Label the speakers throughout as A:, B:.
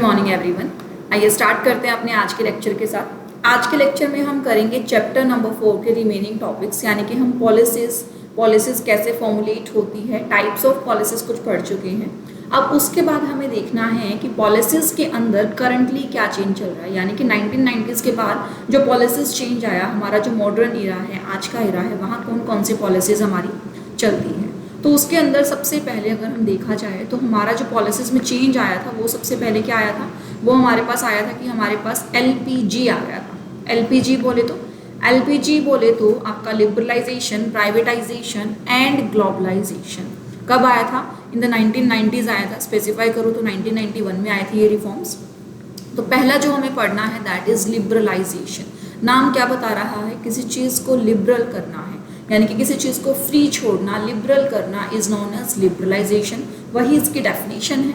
A: Morning everyone. आइए start करते हैं अपने आज के लेक्चर के साथ। आज के लेक्चर में हम करेंगे चैप्टर नंबर 4 के रिमेनिंग टॉपिक्स, यानी कि हम पॉलिसीज कैसे फॉर्मुलेट होती है, टाइप्स ऑफ पॉलिसीज कुछ पढ़ चुके हैं। अब उसके बाद हमें देखना है कि पॉलिसीज के अंदर करंटली क्या चेंज चल रहा है, यानी कि 1990s के बाद जो पॉलिसीज चेंज आया, हमारा जो मॉडर्न इरा है, आज का इरा है, वहाँ कौन कौन सी पॉलिसीज हमारी चलती हैं। तो उसके अंदर सबसे पहले अगर हम देखा जाए तो हमारा जो पॉलिसीज में चेंज आया था वो सबसे पहले क्या आया था, वो हमारे पास आया था कि हमारे पास एलपीजी आ गया था। एलपीजी बोले तो आपका लिबरलाइजेशन, प्राइवेटाइजेशन एंड ग्लोबलाइजेशन कब आया था? इन द 1990s आया था। स्पेसिफाई करो तो 1991 में आए थे ये रिफॉर्म्स। तो पहला जो हमें पढ़ना है दैट इज लिबरलाइजेशन। नाम क्या बता रहा है? किसी चीज़ को लिबरल करना है, यानी कि किसी चीज़ को फ्री छोड़ना, लिबरल करना इज नोन एज लिबरलाइजेशन। वही इसकी डेफिनेशन है।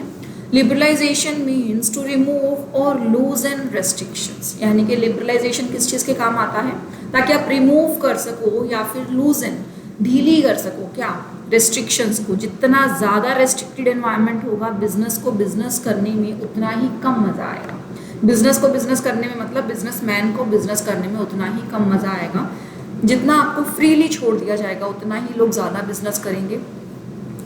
A: लिबरलाइजेशन मीन्स टू रिमूव और लूज एंड रेस्ट्रिक्शंस, यानी कि लिबरलाइजेशन किस चीज़ के काम आता है? ताकि आप रिमूव कर सको या फिर लूज एंड ढीली कर सको क्या, रेस्ट्रिक्शंस को। जितना ज़्यादा रेस्ट्रिक्टेड एनवायरनमेंट होगा बिजनेस को बिजनेस करने में उतना ही कम मज़ा आएगा। बिजनेस को बिजनेस करने में मतलब बिजनेसमैन को बिजनेस करने में उतना ही कम मज़ा आएगा। जितना आपको फ्रीली छोड़ दिया जाएगा उतना ही लोग ज़्यादा बिजनेस करेंगे,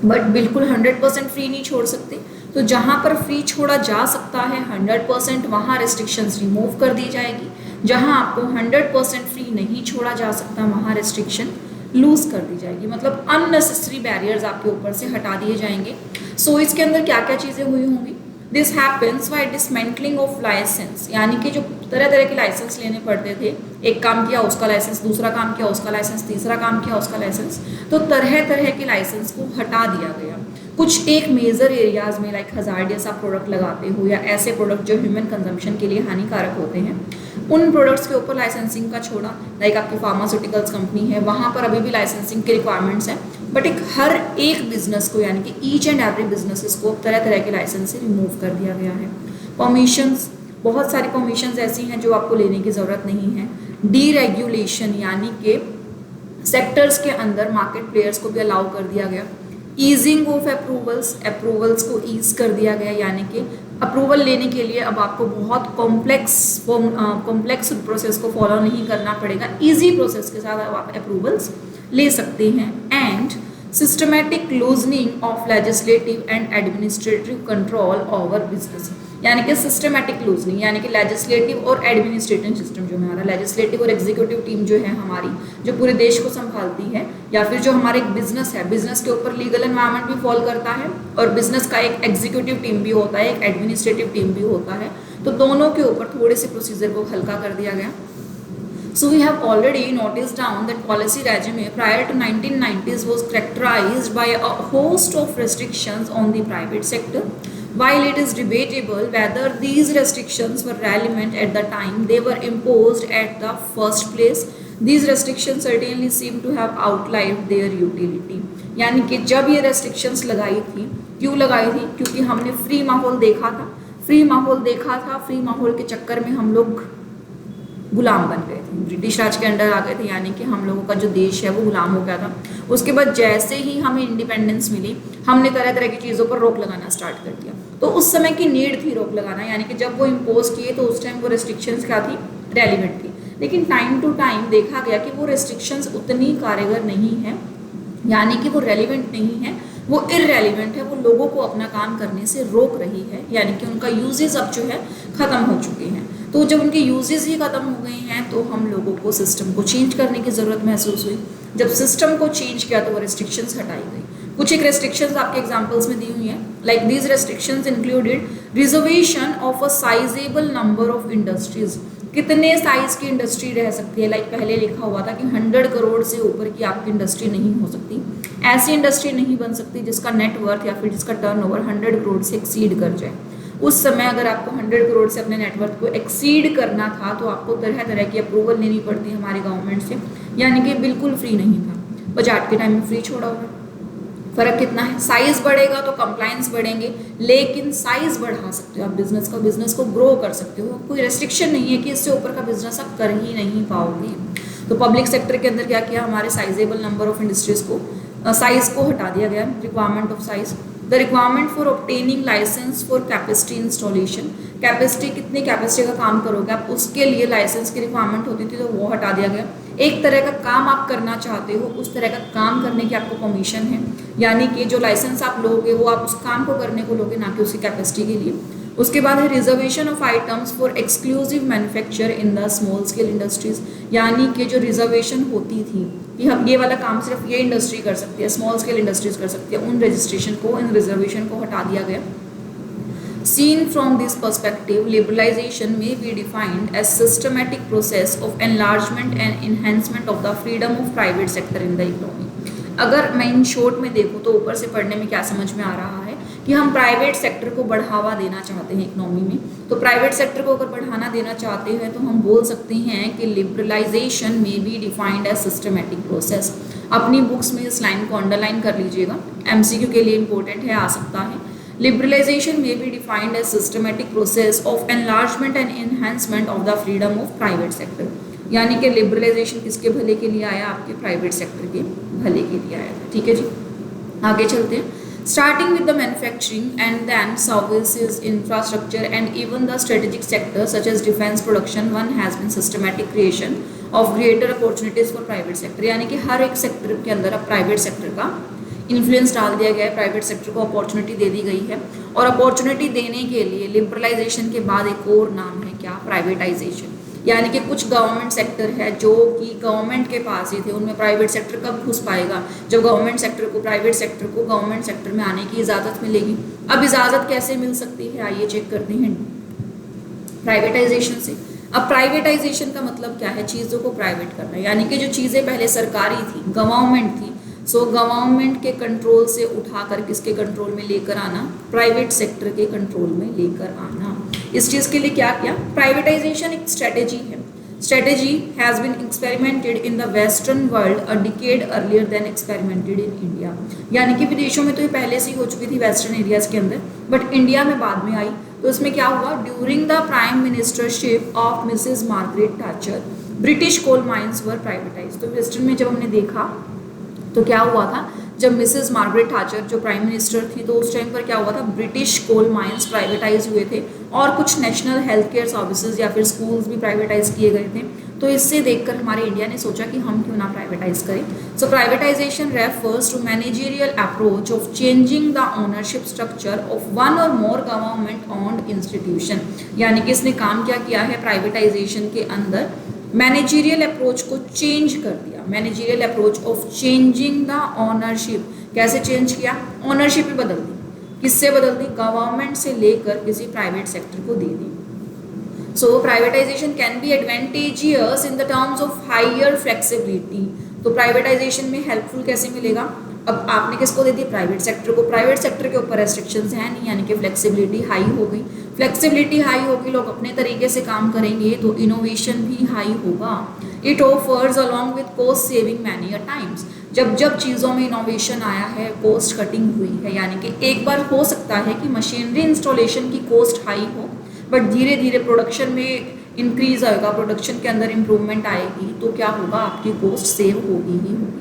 A: बट बिल्कुल 100% फ्री नहीं छोड़ सकते। तो जहाँ पर फ्री छोड़ा जा सकता है 100% वहाँ रेस्ट्रिक्शंस रिमूव कर दी जाएगी। जहाँ आपको 100% फ्री नहीं छोड़ा जा सकता वहाँ रेस्ट्रिक्शन लूज कर दी जाएगी, मतलब अननेसेसरी बैरियर्स आपके ऊपर से हटा दिए जाएंगे। सो इसके अंदर क्या क्या चीज़ें हुई होंगी? This happens by dismantling of licence, यानी कि जो तरह तरह के लाइसेंस लेने पड़ते थे, एक काम किया उसका लाइसेंस, दूसरा काम किया उसका लाइसेंस, तीसरा काम किया उसका लाइसेंस, तो तरह तरह के लाइसेंस को हटा दिया गया। कुछ एक मेजर एरियाज में लाइक हजार्डियस आप प्रोडक्ट लगाते हो या ऐसे प्रोडक्ट जो ह्यूमन कंजम्पशन के लिए हानिकारक होते हैं, उन प्रोडक्ट्स के ऊपर लाइसेंसिंग का छोड़ा। लाइक आपकी फार्मास्यूटिकल्स कंपनी है, वहाँ पर अभी भी लाइसेंसिंग की रिक्वायरमेंट्स हैं, बट हर एक बिजनेस को, यानी कि ईच एंड एवरी बिजनेसेस को तरह तरह के लाइसेंस से रिमूव कर दिया गया है। परमिशंस, बहुत सारी परमिशंस ऐसी हैं जो आपको लेने की ज़रूरत नहीं है। डीरेगुलेशन, यानी कि सेक्टर्स के अंदर मार्केट प्लेयर्स को भी अलाउ कर दिया गया। ईजिंग ऑफ अप्रूवल्स को ईज कर दिया गया, यानी कि अप्रूवल लेने के लिए अब आपको बहुत कॉम्प्लेक्स प्रोसेस को फॉलो नहीं करना पड़ेगा। ईजी प्रोसेस के साथ अब आप अप्रूवल्स ले सकते हैं। And systematic loosening of legislative and administrative control over business, यानी कि सिस्टमैटिक लूजनिंग, यानी कि लेजिस्लेटिव और एडमिनिस्ट्रेटिव सिस्टम जो हमारा लेजिस्लेटिव और एग्जीक्यूटिव टीम जो है हमारी, जो पूरे देश को संभालती है, या फिर जो हमारा एक बिजनेस है, बिजनेस के ऊपर लीगल एनवायरनमेंट भी फॉल करता है और बिजनेस का एक एग्जीक्यूटिव टीम भी होता है, एक एडमिनिस्ट्रेटिव टीम भी होता है, तो दोनों के ऊपर थोड़े से प्रोसीजर को हल्का कर दिया गया। So we have already noticed down that policy regime prior to 1990s was characterized by a host of restrictions on the private sector. While it is debatable whether these restrictions were relevant at the time they were imposed at the first place, these restrictions certainly seem to have outlived their utility. यानी कि जब ये restrictions लगाई थी, क्यों लगाई थी? क्योंकि हमने फ्री माहौल देखा था, फ्री माहौल के चक्कर में हम लोग गुलाम बन गए थे, ब्रिटिश राज के अंडर आ गए थे, यानी कि हम लोगों का जो देश है वो गुलाम हो गया था। उसके बाद जैसे ही हमें इंडिपेंडेंस मिली, हमने तरह तरह की चीज़ों पर रोक लगाना स्टार्ट कर दिया। तो उस समय की नीड थी रोक लगाना, यानी कि जब वो इम्पोज किए तो उस टाइम वो रेस्ट्रिक्शंस क्या थी? रेलिवेंट थी। लेकिन टाइम टू टाइम देखा गया कि वो रेस्ट्रिक्शंस उतनी कारगर नहीं है, यानी कि वो रेलिवेंट नहीं है, वो इररेलिवेंट है, वो लोगों को अपना काम करने से रोक रही है, यानी कि उनका यूजेस अब जो है ख़त्म हो चुके हैं। तो जब उनके यूजेस ही ख़त्म हो गए हैं तो हम लोगों को सिस्टम को चेंज करने की ज़रूरत महसूस हुई। जब सिस्टम को चेंज किया तो वो रेस्ट्रिक्शंस हटाई गई। कुछ एक रेस्ट्रिक्शंस आपके एग्जांपल्स में दी हुई हैं, like these restrictions included reservation of a sizable number of industries. कितने साइज की इंडस्ट्री रह सकती है? लाइक पहले लिखा हुआ था कि 100 करोड़ से ऊपर की आपकी इंडस्ट्री नहीं हो सकती। ऐसी इंडस्ट्री नहीं बन सकती जिसका नेटवर्थ या फिर जिसका टर्नओवर 100 करोड़ से एक्सीड कर जाए। उस समय अगर आपको 100 करोड़ से अपने नेटवर्थ को एक्सीड करना था तो आपको तरह तरह की अप्रूवल लेनी पड़ती हमारी गवर्नमेंट से, यानी कि बिल्कुल फ्री नहीं था। बजट के टाइम में फ्री छोड़ा हुआ। फ़र्क कितना है? साइज़ बढ़ेगा तो कंप्लाइंस बढ़ेंगे, लेकिन साइज़ बढ़ा सकते हो आप, बिजनेस को ग्रो कर सकते हो। कोई रेस्ट्रिक्शन नहीं है कि इससे ऊपर का बिजनेस आप कर ही नहीं पाओगे। तो पब्लिक सेक्टर के अंदर क्या किया? हमारे साइजेबल नंबर ऑफ इंडस्ट्रीज़ को, साइज़ को हटा दिया गया, requirement of size. The requirement for obtaining license for capacity installation, capacity, कितनी कैपेसिटी का काम करोगे आप, उसके लिए लाइसेंस की रिक्वायरमेंट होती थी, तो वो हटा दिया गया। एक तरह का काम आप करना चाहते हो, उस तरह का काम करने की आपको परमिशन है, यानी कि जो लाइसेंस आप लोगे वो आप उस काम को करने को लोगे, ना कि उसकी कैपेसिटी के लिए। उसके बाद है reservation of items for exclusive manufacture in the small scale industries, यानी कि जो रिजर्वेशन होती थी कि हम ये वाला काम सिर्फ ये इंडस्ट्री कर सकती है, स्मॉल स्केल इंडस्ट्रीज कर सकती है, उन रजिस्ट्रेशन को, इन रिजर्वेशन को हटा दिया गया। Seen from this perspective, liberalization may be defined as systematic process of enlargement and enhancement of the freedom of private sector in the economy. अगर मैं इन शॉर्ट में देखूँ तो ऊपर से पढ़ने में क्या समझ में आ रहा है कि हम प्राइवेट सेक्टर को बढ़ावा देना चाहते हैं इकोनॉमी में। तो प्राइवेट सेक्टर को अगर बढ़ाना देना चाहते हैं तो हम बोल सकते हैं कि लिबरलाइजेशन में be defined as systematic process. अपनी बुक्स में इस लाइन को अंडरलाइन कर लीजिएगा, एमसीक्यू के लिए इंपॉर्टेंट है, आ सकता है। Liberalization may be defined as systematic process of enlargement and enhancement of the freedom of private sector, यानी कि लिबरलाइजेशन किसके भले के लिए आया, आपके प्राइवेट सेक्टर के भले के लिए आया था। ठीक है जी, आगे चलते हैं। Starting with the manufacturing and then services, infrastructure and even the strategic sector such as defence production, one has been systematic creation of greater opportunities for private sector, यानी कि हर एक सेक्टर के अंदर अब प्राइवेट सेक्टर का influence डाल दिया गया है, प्राइवेट सेक्टर को अपॉर्चुनिटी दे दी गई है। और अपॉर्चुनिटी देने के लिए लिबरलाइजेशन के बाद एक और नाम है क्या, प्राइवेटाइजेशन, यानी कि कुछ गवर्नमेंट सेक्टर है जो कि गवर्नमेंट के पास ही थे, उनमें प्राइवेट सेक्टर कब घुस पाएगा, जब गवर्नमेंट सेक्टर को, प्राइवेट सेक्टर को गवर्नमेंट सेक्टर में आने की इजाज़त मिलेगी। अब इजाज़त कैसे मिल सकती है, आइए चेक करते हैं। प्राइवेटाइजेशन से। अब प्राइवेटाइजेशन का मतलब क्या है, चीज़ों को प्राइवेट करना, यानी कि जो चीज़ें पहले सरकारी थी, गवर्नमेंट थी, सो गवर्नमेंट के कंट्रोल से उठाकर किसके कंट्रोल में लेकर आना, प्राइवेट सेक्टर के कंट्रोल में लेकर आना। इस चीज़ के लिए क्या किया, प्राइवेटाइजेशन एक स्ट्रेटेजी है। Strategy has been experimented in the western world a decade earlier than experimented in India, यानी कि विदेशों में तो ये पहले से ही हो चुकी थी वेस्टर्न एरियाज के अंदर, बट इंडिया में बाद में आई। तो इसमें क्या हुआ, during the prime ministership of Mrs Margaret Thatcher British coal mines were privatise. तो वेस्टर्न में जब हमने देखा तो क्या हुआ था, जब मिसेस मार्गरेट थैचर जो प्राइम मिनिस्टर थी, तो उस टाइम पर क्या हुआ था, ब्रिटिश कोल माइंस प्राइवेटाइज हुए थे और कुछ नेशनल हेल्थ केयर सर्विसेज या फिर स्कूल्स भी प्राइवेटाइज किए गए थे। तो इससे देखकर हमारे इंडिया ने सोचा कि हम क्यों ना प्राइवेटाइज करें। So privatization refers to managerial approach of changing the ownership structure of one or more government owned institution, यानी कि इसने काम क्या किया है, प्राइवेटाइजेशन के अंदर मैनेजरियल अप्रोच को चेंज कर दिया। Managerial approach of changing the ownership, कैसे चेंज किया, ओनरशिप ही बदल दी, किससे बदल दी, गवर्नमेंट से लेकर किसी प्राइवेट सेक्टर को दे दी। So privatization can be advantageous in the terms of higher flexibility. तो प्राइवेटाइजेशन में हेल्पफुल कैसे मिलेगा, अब आपने किसको दे दी, प्राइवेट सेक्टर को, प्राइवेट सेक्टर के ऊपर रेस्ट्रिक्शंस हैं नहीं, यानी कि फ्लेक्सिबिलिटी हाई हो गई। फ्लेक्सिबिलिटी हाई होगी, लोग अपने तरीके से काम करेंगे, तो इनोवेशन भी हाई होगा। It offers along with cost saving many a times, जब जब चीज़ों में इनोवेशन आया है, कॉस्ट कटिंग हुई है, यानी कि एक बार हो सकता है कि मशीनरी इंस्टॉलेशन की कॉस्ट हाई हो, बट धीरे धीरे प्रोडक्शन में इंक्रीज आएगा, प्रोडक्शन के अंदर इम्प्रूवमेंट आएगी, तो क्या होगा, आपकी कॉस्ट सेव होगी ही होगी।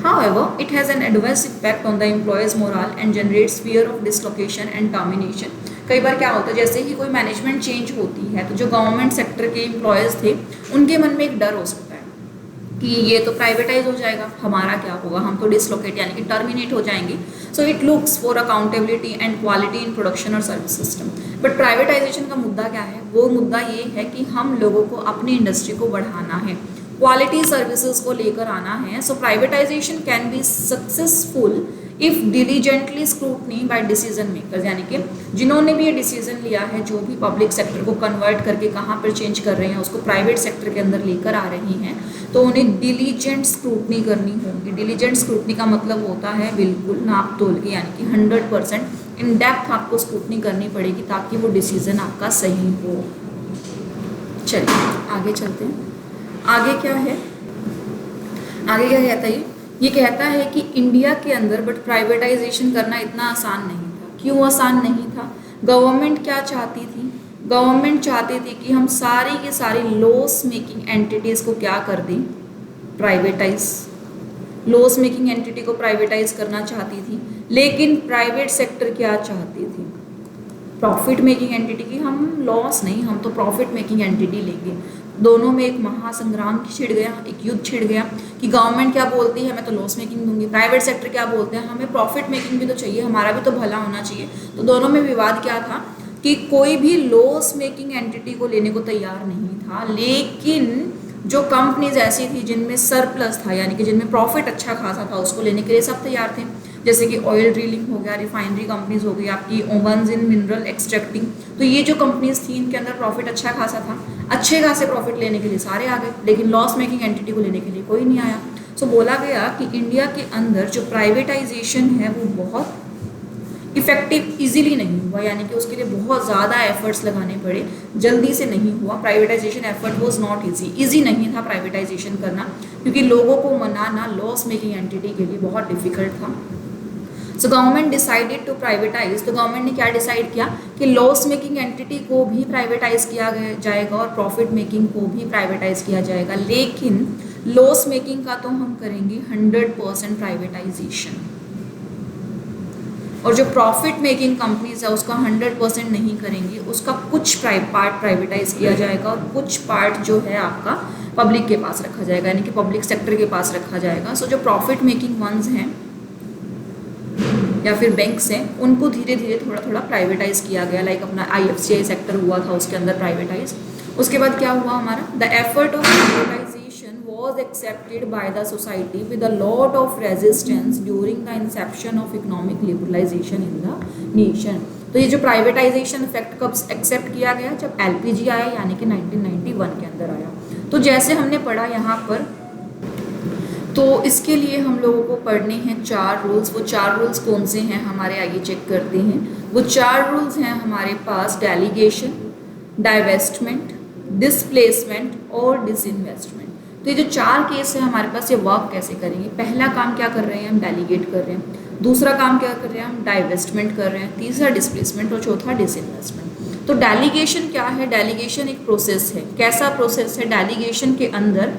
A: However, it has an adverse effect on the employees' morale and generates fear of dislocation and termination. कई बार क्या होता है, जैसे ही कोई मैनेजमेंट चेंज होती है तो जो गवर्नमेंट सेक्टर के एम्प्लॉयज़ थे उनके मन में एक डर हो सकता है कि ये तो प्राइवेटाइज हो जाएगा, हमारा क्या होगा, हम तो डिसलोकेट यानी कि टर्मिनेट हो जाएंगे। So it looks for accountability and quality in production और सर्विस सिस्टम। बट प्राइवेटाइजेशन का मुद्दा क्या है, वो मुद्दा ये है कि हम लोगों को अपनी इंडस्ट्री को बढ़ाना है, क्वालिटी सर्विसेज को लेकर आना है। So privatization can be successful if diligently scrutiny by decision makers, यानी कि जिन्होंने भी ये डिसीजन लिया है, जो भी पब्लिक सेक्टर को कन्वर्ट करके कहाँ पर चेंज कर रहे हैं, उसको प्राइवेट सेक्टर के अंदर लेकर आ रही हैं, तो उन्हें डिलीजेंट स्क्रूटनी करनी होगी। डिलीजेंट स्क्रूटनी का मतलब होता है बिल्कुल नाप तोल के, यानी कि 100% इन डेप्थ आपको स्क्रूटनी करनी पड़ेगी ताकि वो डिसीजन आपका सही हो। चलिए आगे चलते हैं। आगे क्या है, आगे क्या कहता है, ये कहता है कि इंडिया के अंदर बट प्राइवेटाइजेशन करना इतना आसान नहीं था। क्यों आसान नहीं था, गवर्नमेंट क्या चाहती थी, गवर्नमेंट चाहती थी कि हम सारी की सारी लॉस मेकिंग एंटिटीज़ को क्या कर दें, प्राइवेटाइज, लॉस मेकिंग एंटिटी को प्राइवेटाइज करना चाहती थी। लेकिन प्राइवेट सेक्टर क्या चाहती थी, प्रॉफिट मेकिंग एंटिटी की हम लॉस नहीं, हम तो प्रॉफिट मेकिंग एंटिटी लेंगे। दोनों में एक महासंग्राम छिड़ गया, एक युद्ध छिड़ गया कि गवर्नमेंट क्या बोलती है मैं तो लॉस मेकिंग दूंगी, प्राइवेट सेक्टर क्या बोलते हैं हमें प्रॉफिट मेकिंग भी तो चाहिए, हमारा भी तो भला होना चाहिए। तो दोनों में विवाद क्या था कि कोई भी लॉस मेकिंग एंटिटी को लेने को तैयार नहीं था, लेकिन जो कंपनीज ऐसी थी जिनमें सरप्लस था यानी कि जिनमें प्रॉफिट अच्छा खासा था उसको लेने के लिए सब तैयार थे। जैसे कि ऑयल ड्रिलिंग हो गया, रिफाइनरी कंपनीज हो गई आपकी, ओवंस इन मिनरल एक्सट्रैक्टिंग, तो ये जो कंपनीज थी इनके अंदर प्रॉफिट अच्छा खासा था, अच्छे खासे प्रॉफिट लेने के लिए सारे आ गए, लेकिन लॉस मेकिंग एंटिटी को लेने के लिए कोई नहीं आया। सो बोला गया कि इंडिया के अंदर जो प्राइवेटाइजेशन है वो बहुत इफेक्टिव इजीली नहीं हुआ, यानी कि उसके लिए बहुत ज़्यादा एफर्ट्स लगाने पड़े, जल्दी से नहीं हुआ। Privatisation effort was not easy नहीं था प्राइवेटाइजेशन करना, क्योंकि लोगों को मनाना लॉस मेकिंग एंटिटी के लिए बहुत डिफिकल्ट था। So government decided to privatise, तो गवर्नमेंट ने क्या डिसाइड किया कि लॉस मेकिंग एंटिटी को भी प्राइवेटाइज किया जाएगा और प्रॉफिट मेकिंग को भी प्राइवेटाइज किया जाएगा, लेकिन लॉस मेकिंग का तो हम करेंगे 100% प्राइवेटाइजेशन, और जो प्रॉफिट मेकिंग कंपनीज है उसका 100% नहीं करेंगे, उसका कुछ पार्ट प्राइवेटाइज किया जाएगा और कुछ पार्ट जो है आपका पब्लिक के पास रखा जाएगा, यानी कि पब्लिक सेक्टर के पास रखा जाएगा। सो जो प्रॉफिट मेकिंग वंस हैं या फिर बैंक्स हैं उनको धीरे धीरे थोड़ा थोड़ा प्राइवेटाइज किया गया, लाइक अपना IFCI सेक्टर हुआ था उसके अंदर प्राइवेटाइज। उसके बाद क्या हुआ हमारा, the effort of privatisation was accepted by the society with a lot of resistance during the inception of economic liberalization in the nation। तो ये जो प्राइवेटाइजेशन इफेक्ट कब एक्सेप्ट किया गया, जब LPG आया यानी कि 1991 के अंदर आया। तो जैसे हमने पढ़ा यहाँ पर, तो इसके लिए हम लोगों को पढ़ने हैं 4 रूल्स। वो 4 रूल्स कौन से हैं हमारे, आइए चेक करते हैं। वो 4 रूल्स हैं हमारे पास, डेलीगेशन, डाइवेस्टमेंट, डिस्प्लेसमेंट और डिसइन्वेस्टमेंट। तो ये जो 4 केस है हमारे पास, ये वर्क कैसे करेंगे। पहला काम क्या कर रहे हैं हम, डेलीगेट कर रहे हैं। दूसरा काम क्या कर रहे हैं हम, डाइवेस्टमेंट कर रहे हैं। तीसरा डिस्प्लेसमेंट और चौथा डिसइन्वेस्टमेंट। तो डेलीगेशन क्या है, डेलीगेशन एक प्रोसेस है। कैसा प्रोसेस है, डेलीगेशन के अंदर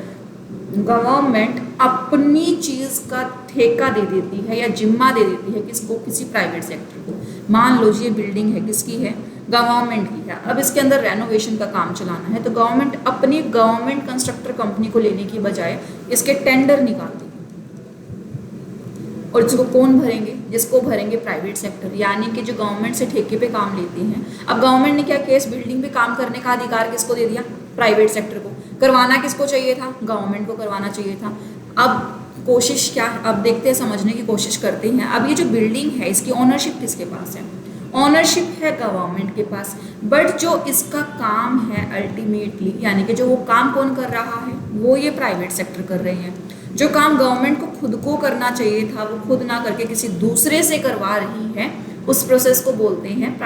A: गवर्नमेंट अपनी चीज़ का ठेका दे देती है या जिम्मा दे देती है किसको, किसी प्राइवेट सेक्टर को। मान लो ये बिल्डिंग है, किसकी है, गवर्नमेंट की है। अब इसके अंदर रेनोवेशन का काम चलाना है, तो गवर्नमेंट अपनी गवर्नमेंट कंस्ट्रक्टर कंपनी को लेने की बजाय इसके टेंडर निकालती है, और इसको कौन भरेंगे, जिसको भरेंगे प्राइवेट सेक्टर, यानी कि जो गवर्नमेंट से ठेके पे काम लेती हैं। अब गवर्नमेंट ने क्या किया, इस बिल्डिंग पे काम करने का अधिकार किसको दे दिया, प्राइवेट सेक्टर को। करवाना किसको चाहिए था, गवर्नमेंट को करवाना चाहिए था। अब कोशिश क्या है, अब देखते हैं, समझने की कोशिश करते हैं। अब ये जो बिल्डिंग है इसकी ओनरशिप किसके पास है, ऑनरशिप है गवर्नमेंट के पास, बट जो इसका काम है अल्टीमेटली, यानी कि जो वो काम कौन कर रहा है, वो ये प्राइवेट सेक्टर कर रहे हैं। जो काम गवर्नमेंट को खुद को करना चाहिए था वो खुद ना करके किसी दूसरे से करवा रही है, उस प्रोसेस को बोलते हैं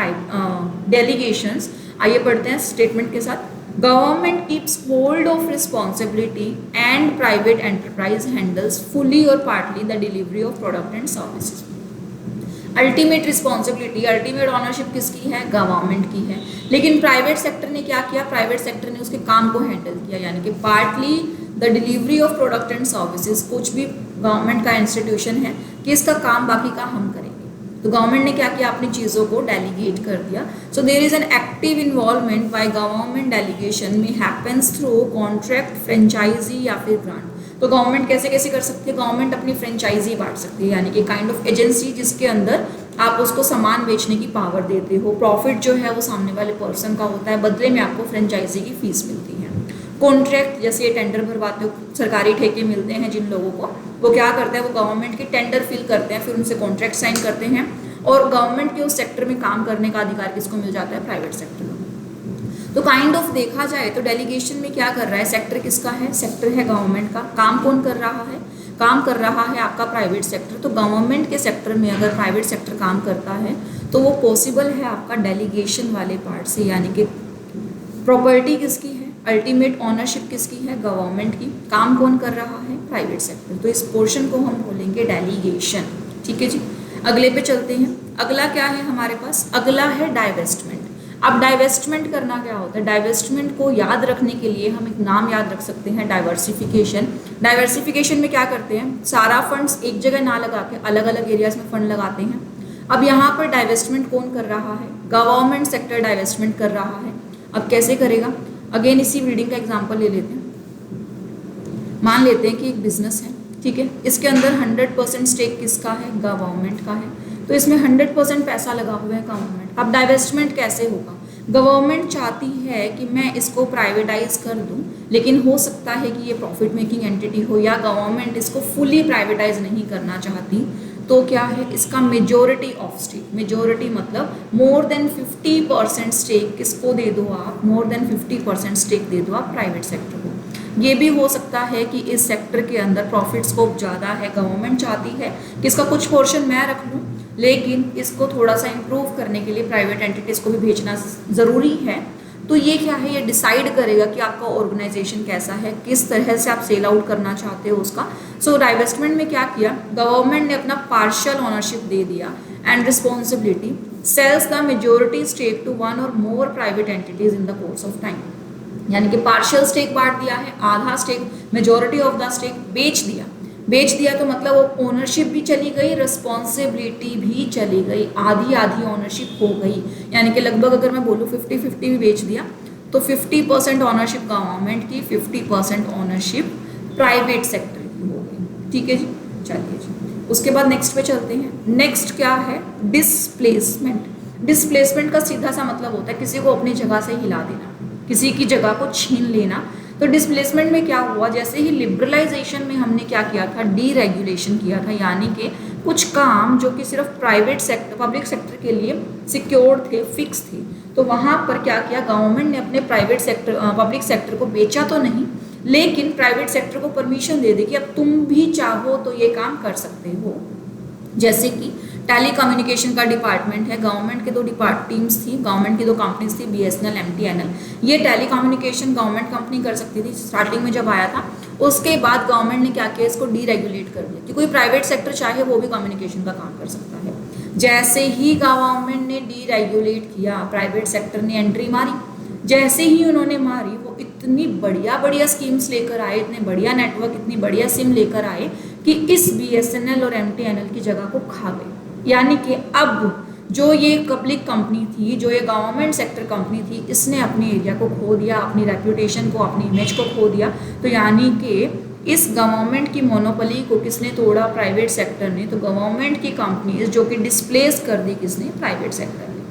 A: डेलीगेशंस। आइए पढ़ते हैं स्टेटमेंट के साथ। Government keeps hold of responsibility and private enterprise handles fully or partly the delivery of product and services. Ultimate responsibility, ultimate ownership किसकी है, गवर्नमेंट की है। लेकिन प्राइवेट सेक्टर ने क्या किया, प्राइवेट सेक्टर ने उसके काम को हैंडल किया, यानी कि partly the delivery of product and services. कुछ भी गवर्नमेंट का इंस्टीट्यूशन है कि इसका काम बाकी का हम करेंगे, तो गवर्नमेंट ने क्या किया, अपनी चीज़ों को डेलीगेट कर दिया। So there is an active involvement by government, delegation में हैपेंस थ्रू कॉन्ट्रैक्ट, फ्रेंचाइजी या फिर ग्रांट। तो गवर्नमेंट कैसे कैसे कर सकती है, गवर्नमेंट अपनी फ्रेंचाइजी बांट सकती है, यानी कि काइंड ऑफ एजेंसी जिसके अंदर आप उसको सामान बेचने की पावर देते हो, प्रॉफिट जो है वो सामने वाले पर्सन का होता है, बदले में आपको फ्रेंचाइजी की फीस मिलती है। कॉन्ट्रैक्ट, जैसे ये टेंडर भरवाते हो, सरकारी ठेके मिलते हैं जिन लोगों को, वो क्या करते हैं, वो गवर्नमेंट के टेंडर फिल करते हैं, फिर उनसे कॉन्ट्रैक्ट साइन करते हैं, और गवर्नमेंट के उस सेक्टर में काम करने का अधिकार किसको मिल जाता है, प्राइवेट सेक्टर को। तो काइंड ऑफ देखा जाए तो डेलीगेशन में क्या कर रहा है, सेक्टर किसका है, सेक्टर है गवर्नमेंट का। काम कौन कर रहा है, काम कर रहा है आपका प्राइवेट सेक्टर। तो गवर्नमेंट के सेक्टर में अगर प्राइवेट सेक्टर काम करता है तो वो पॉसिबल है आपका डेलीगेशन वाले पार्ट से, यानी कि प्रॉपर्टी किसकी है, अल्टीमेट ऑनरशिप किसकी है, गवर्नमेंट की। काम कौन कर रहा है, प्राइवेट सेक्टर। तो इस पोर्शन को हम बोलेंगे डेलीगेशन। ठीक है जी, अगले पे चलते हैं। अगला क्या है हमारे पास, अगला है डाइवेस्टमेंट। अब डाइवेस्टमेंट करना क्या होता है, डाइवेस्टमेंट को याद रखने के लिए हम एक नाम याद रख सकते हैं, डाइवर्सिफिकेशन। डाइवर्सिफिकेशन में क्या करते हैं, सारा फंड्स एक जगह ना लगा के अलग अलग एरियाज में फंड लगाते हैं। अब यहाँ पर डाइवेस्टमेंट कौन कर रहा है? गवर्नमेंट सेक्टर डाइवेस्टमेंट कर रहा है। अब कैसे करेगा? अगेन इसी ब्रीडिंग का एग्जाम्पल ले लेते हैं। मान लेते हैं कि एक बिजनेस है, ठीक है, इसके अंदर 100% स्टेक किसका है? गवर्नमेंट का है। तो इसमें 100% पैसा लगा हुआ है गवर्नमेंट। अब डाइवेस्टमेंट कैसे होगा? गवर्नमेंट चाहती है कि मैं इसको प्राइवेटाइज कर दूं, लेकिन हो सकता है कि ये प्रॉफिट मेकिंग एंटिटी हो, या गवर्नमेंट इसको फुली प्राइवेटाइज नहीं करना चाहती। तो क्या है इसका? Majority of stake. मेजोरिटी मतलब मोर देन 50% स्टेक किसको दे दो आप? मोर देन 50% स्टेक दे दो आप प्राइवेट सेक्टर को। ये भी हो सकता है कि इस सेक्टर के अंदर प्रॉफिट स्कोप ज़्यादा है, गवर्नमेंट चाहती है कि इसका कुछ पोर्शन मैं रख लूँ, लेकिन इसको थोड़ा सा इम्प्रूव करने के लिए प्राइवेट एंटिटीज़ को भी भेजना ज़रूरी है। तो ये क्या है? ये डिसाइड करेगा कि आपका ऑर्गेनाइजेशन कैसा है, किस तरह से आप सेल आउट करना चाहते हो उसका। सो डाइवेस्टमेंट में क्या किया? गवर्नमेंट ने अपना पार्शियल ओनरशिप दे दिया and responsibility sells the majority stake to one or more private entities in the course of time. यानी कि पार्शियल स्टेक बांट दिया है, आधा stake, majority of the stake बेच दिया। बेच दिया तो मतलब वो ओनरशिप भी चली गई, रिस्पॉन्सिबिलिटी भी चली गई, आधी आधी ओनरशिप हो गई। यानी कि लगभग अगर मैं बोलूँ 50-50 भी बेच दिया तो 50% ओनरशिप गवर्नमेंट की, 50% ओनरशिप प्राइवेट सेक्टर की हो गई। ठीक है जी, चलिए जी, उसके बाद नेक्स्ट पे चलते हैं। नेक्स्ट क्या है? डिस्प्लेसमेंट। डिस्प्लेसमेंट का सीधा सा मतलब होता है किसी को अपनी जगह से हिला देना, किसी की जगह को छीन लेना। तो डिस्प्लेसमेंट में क्या हुआ? जैसे ही लिबरलाइजेशन में हमने क्या किया था? डीरेगुलेशन किया था, यानी कि कुछ काम जो कि सिर्फ प्राइवेट सेक्टर, पब्लिक सेक्टर के लिए सिक्योर्ड थे, फिक्स थे, तो वहाँ पर क्या किया? गवर्नमेंट ने अपने प्राइवेट सेक्टर, पब्लिक सेक्टर को बेचा तो नहीं, लेकिन प्राइवेट सेक्टर को परमिशन दे दी कि अब तुम भी चाहो तो ये काम कर सकते हो। जैसे कि टेली कम्युनिकेशन का डिपार्टमेंट है, गवर्नमेंट के दो टीम्स थी, गवर्नमेंट की दो कंपनीज थी, BSNL, MTNL। ये टेली कम्युनिकेशन गवर्नमेंट कंपनी कर सकती थी स्टार्टिंग में जब आया था। उसके बाद गवर्नमेंट ने क्या किया? इसको डीरेगुलेट कर दिया कि कोई प्राइवेट सेक्टर चाहे वो भी कम्युनिकेशन का काम कर सकता है। जैसे ही गवर्नमेंट ने डीरेगुलेट किया, प्राइवेट सेक्टर ने एंट्री मारी। जैसे ही उन्होंने मारी, वो इतनी बढ़िया बढ़िया स्कीम्स लेकर आए, इतने बढ़िया नेटवर्क, इतनी बढ़िया सिम लेकर आए कि इस BSNL और MTNL की जगह को खा गए। यानी कि अब जो ये पब्लिक कंपनी थी, जो ये गवर्नमेंट सेक्टर कंपनी थी, इसने अपने एरिया को खो दिया, अपनी रेप्यूटेशन को, अपनी इमेज को खो दिया। तो यानी कि इस गवर्नमेंट की मोनोपोली को किसने तोड़ा? प्राइवेट सेक्टर ने। तो गवर्नमेंट की कंपनीज जो कि डिस्प्लेस कर दी किसने? प्राइवेट सेक्टर ने।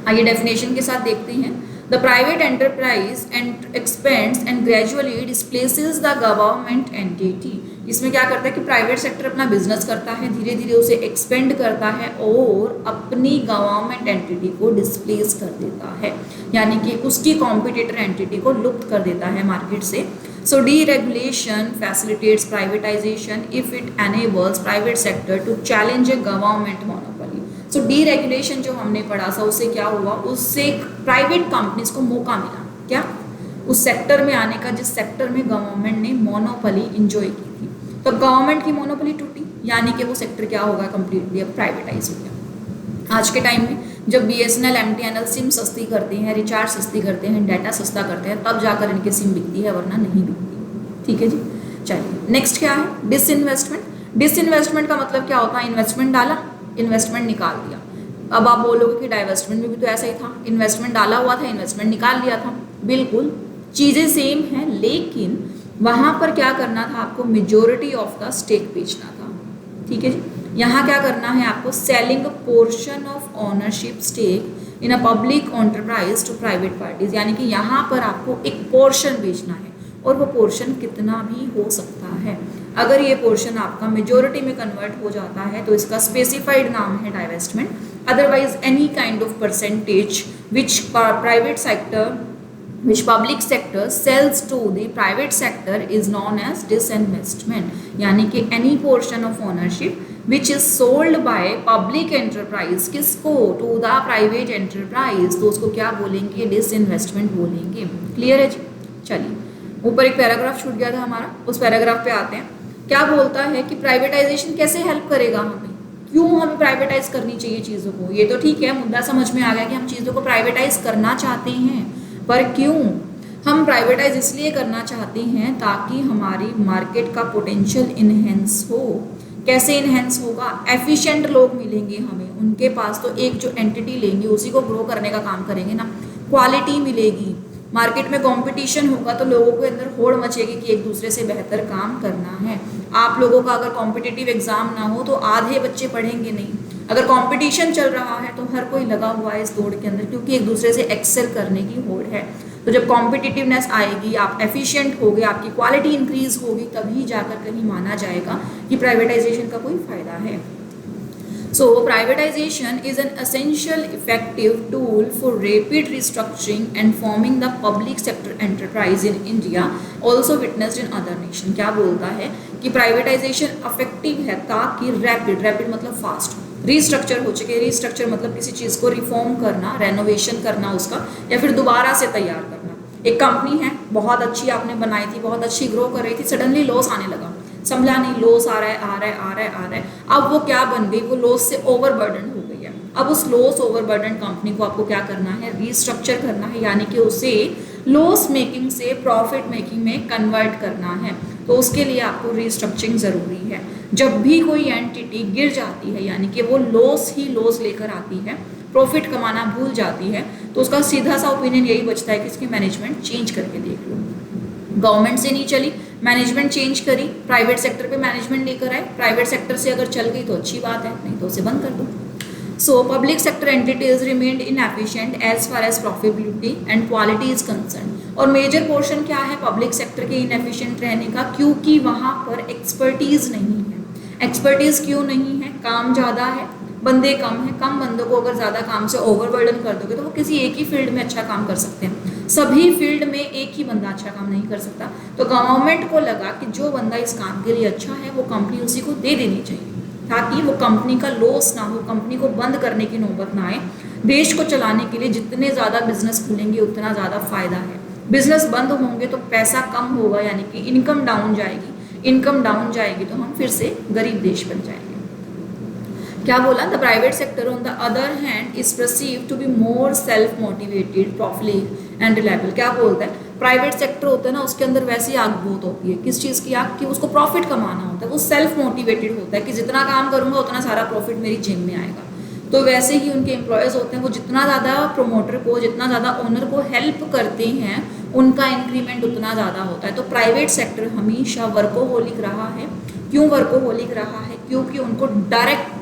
A: आइए डेफिनेशन के साथ देखते हैं। The private enterprise and expends and gradually displaces the government entity. इसमें क्या करता है कि प्राइवेट सेक्टर अपना बिजनेस करता है, धीरे धीरे उसे एक्सपेंड करता है और अपनी गवर्नमेंट एंटिटी को डिस्प्लेस कर देता है, यानी कि उसकी कॉम्पिटिटर एंटिटी को लुप्त कर देता है मार्केट से। So deregulation facilitates privatization if it enables private sector to challenge a government monopoly. So deregulation जो हमने पढ़ा था, उससे क्या हुआ? उससे प्राइवेट कंपनीज को मौका मिला, क्या? उस सेक्टर में आने का जिस सेक्टर में गवर्नमेंट ने मोनोपोली इंजॉय की थी। तो गवर्नमेंट की मोनोपोली टूटी, यानी कि वो सेक्टर क्या होगा? कंप्लीटली अब प्राइवेटाइज हो गया। आज के टाइम में जब BSNL, MTNL सिम सस्ती करते हैं, रिचार्ज सस्ती करते हैं, डाटा सस्ता करते हैं, तब जाकर इनकी सिम बिकती है, वरना नहीं बिकती। ठीक है जी, चलिए नेक्स्ट क्या है? डिसइन्वेस्टमेंट। डिसइन्वेस्टमेंट का मतलब क्या होता है? इन्वेस्टमेंट डाला, इन्वेस्टमेंट निकाल दिया। अब आप बोलोगे कि डाइवेस्टमेंट में भी तो ऐसा ही था, इन्वेस्टमेंट डाला हुआ था, इन्वेस्टमेंट निकाल लिया था। बिल्कुल चीज़ें सेम हैं, लेकिन वहाँ पर क्या करना था आपको? मेजोरिटी ऑफ द स्टेक बेचना था। ठीक है जी, यहाँ क्या करना है आपको? Selling portion of ownership stake in a public enterprise to private parties. यानी कि यहाँ पर आपको एक पोर्शन बेचना है, और वो पोर्शन कितना भी हो सकता है। अगर ये पोर्शन आपका मेजोरिटी में कन्वर्ट हो जाता है तो इसका स्पेसिफाइड नाम है divestment. Otherwise any kind of percentage which private sector which public sector sells to the private sector is known as disinvestment। यानी कि any portion of ownership which is sold by public enterprise किसको? to the private enterprise, तो उसको क्या बोलेंगे? disinvestment बोलेंगे। Clear है जी? चलिए ऊपर एक पैराग्राफ छूट गया था हमारा, उस पैराग्राफ पे आते हैं। क्या बोलता है कि प्राइवेटाइजेशन कैसे हेल्प करेगा हमें, क्यों हमें प्राइवेटाइज करनी चाहिए चीज़ों को। ये तो ठीक है, मुद्दा समझ में आ गया कि हम चीज़ों को प्राइवेटाइज करना चाहते हैं, पर क्यों? हम प्राइवेटाइज इसलिए करना चाहते हैं ताकि हमारी मार्केट का पोटेंशियल इन्हेंस हो। कैसे इन्हेंस होगा? एफिशिएंट लोग मिलेंगे हमें, उनके पास तो एक जो एंटिटी लेंगे उसी को ग्रो करने का काम करेंगे ना, क्वालिटी मिलेगी, मार्केट में कंपटीशन होगा तो लोगों के अंदर होड़ मचेगी कि एक दूसरे से बेहतर काम करना है। आप लोगों का अगर कॉम्पिटिटिव एग्जाम ना हो तो आधे बच्चे पढ़ेंगे नहीं, अगर कंपटीशन चल रहा है तो हर कोई लगा हुआ है इस दौड़ के अंदर, क्योंकि एक दूसरे से एक्सेल करने की होड़ है। तो जब कॉम्पिटिटिवनेस आएगी, आप एफिशिएंट होगे, आपकी क्वालिटी इंक्रीज होगी, तभी जाकर कहीं माना जाएगा कि प्राइवेटाइजेशन का कोई फायदा है। So privatization is an essential effective tool for rapid restructuring and forming the public sector enterprise in India, also witnessed in other nation। क्या बोलता है कि प्राइवेटाइजेशन इफेक्टिव है ताकि रैपिड मतलब फास्ट रिस्ट्रक्चर हो सके। रिस्ट्रक्चर मतलब किसी चीज़ को रिफॉर्म करना, रेनोवेशन करना उसका, या फिर दोबारा से तैयार करना। एक कंपनी है बहुत अच्छी आपने बनाई थी, बहुत अच्छी ग्रो कर रही थी, सडनली लॉस आने लगा, संभला नहीं, लॉस आ रहा है। अब वो क्या बन गई, वो लॉस से ओवरबर्डन हो गई है। अब उस लॉस ओवरबर्डन कंपनी को आपको क्या करना है, रीस्ट्रक्चर करना है, यानी कि उसे लॉस मेकिंग से प्रॉफिट मेकिंग में कन्वर्ट करना है। तो उसके लिए आपको रीस्ट्रक्चरिंग ज़रूरी है। जब भी कोई एंटिटी गिर जाती है, यानी कि वो लॉस ही लॉस लेकर आती है, प्रॉफिट कमाना भूल जाती है, तो उसका सीधा सा ओपिनियन यही बचता है कि इसकी मैनेजमेंट चेंज करके देख लो। गवर्नमेंट से नहीं चली, मैनेजमेंट चेंज करी, प्राइवेट सेक्टर पे मैनेजमेंट लेकर आए, प्राइवेट सेक्टर से अगर चल गई तो अच्छी बात है, नहीं तो उसे बंद कर दो। So public sector entities remained inefficient as far as profitability and quality is concern. और मेजर पोर्शन क्या है पब्लिक सेक्टर के इनएफिशिएंट रहने का, क्योंकि वहाँ पर एक्सपर्टीज नहीं है। एक्सपर्टीज क्यों नहीं है, काम ज़्यादा है, बंदे कम हैं। कम बंदों को अगर ज़्यादा काम से ओवरबर्डन कर दोगे तो वो किसी एक ही फील्ड में अच्छा काम कर सकते हैं, सभी फील्ड में एक ही बंदा अच्छा काम नहीं कर सकता। तो गवर्नमेंट को लगा कि जो बंदा इस काम के लिए अच्छा है वो कंपनी उसी को दे देनी चाहिए, ताकि वो कंपनी का लॉस ना हो, कंपनी को बंद करने की नौबत ना आए। देश को चलाने के लिए जितने ज़्यादा बिजनेस खुलेंगे उतना ज़्यादा फायदा है। बिजनेस बंद होंगे तो पैसा कम होगा, यानी कि इनकम डाउन जाएगी। इनकम डाउन जाएगी तो हम फिर से गरीब देश बन जाएंगे। क्या बोला, the private sector on the other hand is perceived to be more self motivated, profitable and reliable. क्या बोलता है, प्राइवेट सेक्टर होता है ना, उसके अंदर वैसी आग बहुत होती है। किस चीज़ की आग, कि उसको प्रॉफिट कमाना होता है, वो सेल्फ मोटिवेटेड होता है कि जितना काम करूंगा उतना सारा प्रॉफिट मेरी जेब में आएगा। तो वैसे ही उनके एम्प्लॉयज़ होते हैं, वो जितना ज़्यादा प्रमोटर को, जितना ज़्यादा ओनर को हेल्प करते हैं, उनका इंक्रीमेंट उतना ज़्यादा होता है। तो प्राइवेट सेक्टर हमेशा वर्कोहोलिक रहा है। क्यों वर्कोहोलिक रहा है, क्योंकि उनको डायरेक्ट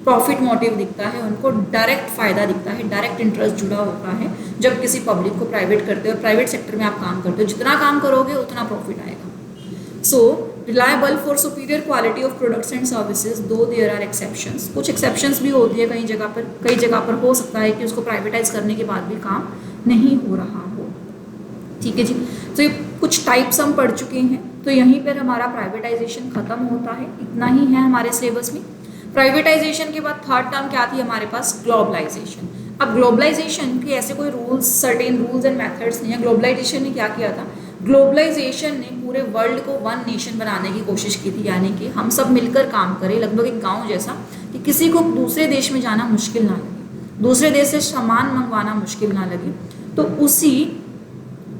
A: प्रॉफिट मोटिव दिखता है, उनको डायरेक्ट फायदा दिखता है, डायरेक्ट इंटरेस्ट जुड़ा होता है जब किसी पब्लिक को प्राइवेट करते हो। प्राइवेट सेक्टर में आप काम करते हो, जितना काम करोगे उतना प्रॉफिट आएगा। So reliable for superior quality of products and services, though there are exceptions. कुछ एक्सेप्शंस भी होती है, कई जगह पर हो सकता है कि उसको प्राइवेटाइज करने के बाद भी काम नहीं हो रहा हो। ठीक है जी, तो ये कुछ टाइप्स हम पढ़ चुके हैं। तो यहीं पर हमारा प्राइवेटाइजेशन खत्म होता है, इतना ही है हमारे सिलेबस में। प्राइवेटाइजेशन के बाद थर्ड टर्म क्या थी हमारे पास, ग्लोबलाइजेशन। अब ग्लोबलाइजेशन के ऐसे कोई सर्टेन रूल्स एंड मेथड्स नहीं है। ग्लोबलाइजेशन ने क्या किया था, ग्लोबलाइजेशन ने पूरे वर्ल्ड को वन नेशन बनाने की कोशिश की थी, यानी कि हम सब मिलकर काम करें, लगभग एक गांव जैसा, कि किसी को दूसरे देश में जाना मुश्किल ना लगे, दूसरे देश से सामान मंगवाना मुश्किल ना लगे। तो उसी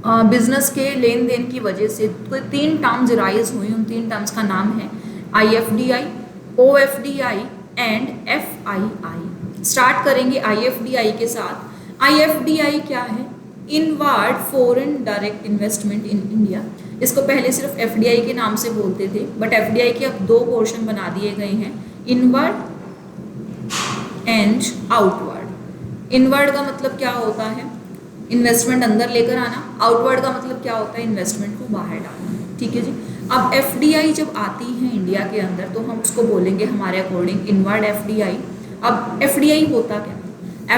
A: बिजनेस के लेन देन की वजह से कोई 3 टर्म्स राइज हुई। उन 3 टर्म्स का नाम है IFDI, OFDI and FII। Start करेंगे IFDI के साथ। IFDI क्या है, inward foreign direct investment in India. इसको पहले सिर्फ FDI के नाम से बोलते थे, बट FDI के अब 2 पोर्शन बना दिए गए हैं, इनवर्ड एंड आउटवर्ड। इनवर्ड का मतलब क्या होता है, इन्वेस्टमेंट अंदर लेकर आना। आउटवर्ड का मतलब क्या होता है, इन्वेस्टमेंट को बाहर डालना। ठीक है जी। अब FDI जब आती है इंडिया के अंदर तो हम उसको बोलेंगे हमारे अकॉर्डिंग इनवर्ड FDI। अब FDI होता क्या है,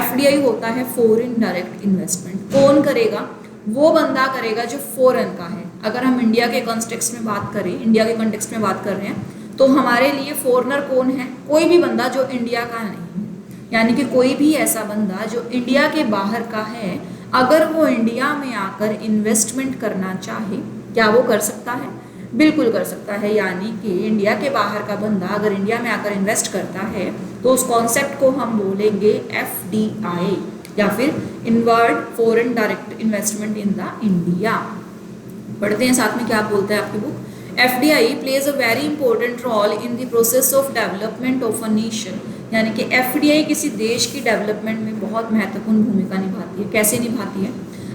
A: FDI होता है फॉरेन डायरेक्ट इन्वेस्टमेंट। कौन करेगा, वो बंदा करेगा जो फॉरेन का है। अगर हम इंडिया के कॉन्टेक्स्ट में बात करें, इंडिया के कॉन्टेक्स्ट में बात कर रहे हैं, तो हमारे लिए फॉरेनर कौन है, कोई भी बंदा जो इंडिया का नहीं है, यानी कि कोई भी ऐसा बंदा जो इंडिया के बाहर का है, अगर वो इंडिया में आकर इन्वेस्टमेंट करना चाहे, क्या वो कर सकता है, बिल्कुल कर सकता है। यानी कि इंडिया के बाहर का बंदा अगर इंडिया में आकर इन्वेस्ट करता है तो उस कॉन्सेप्ट को हम बोलेंगे FDI, या फिर inward foreign direct investment in the India. पढ़ते हैं साथ में क्या बोलता है आपकी book. FDI plays a very important role in the process of development of a nation. यानी कि एफडीआई किसी देश की डेवलपमेंट में बहुत महत्वपूर्ण भूमिका निभाती है। कैसे निभाती है?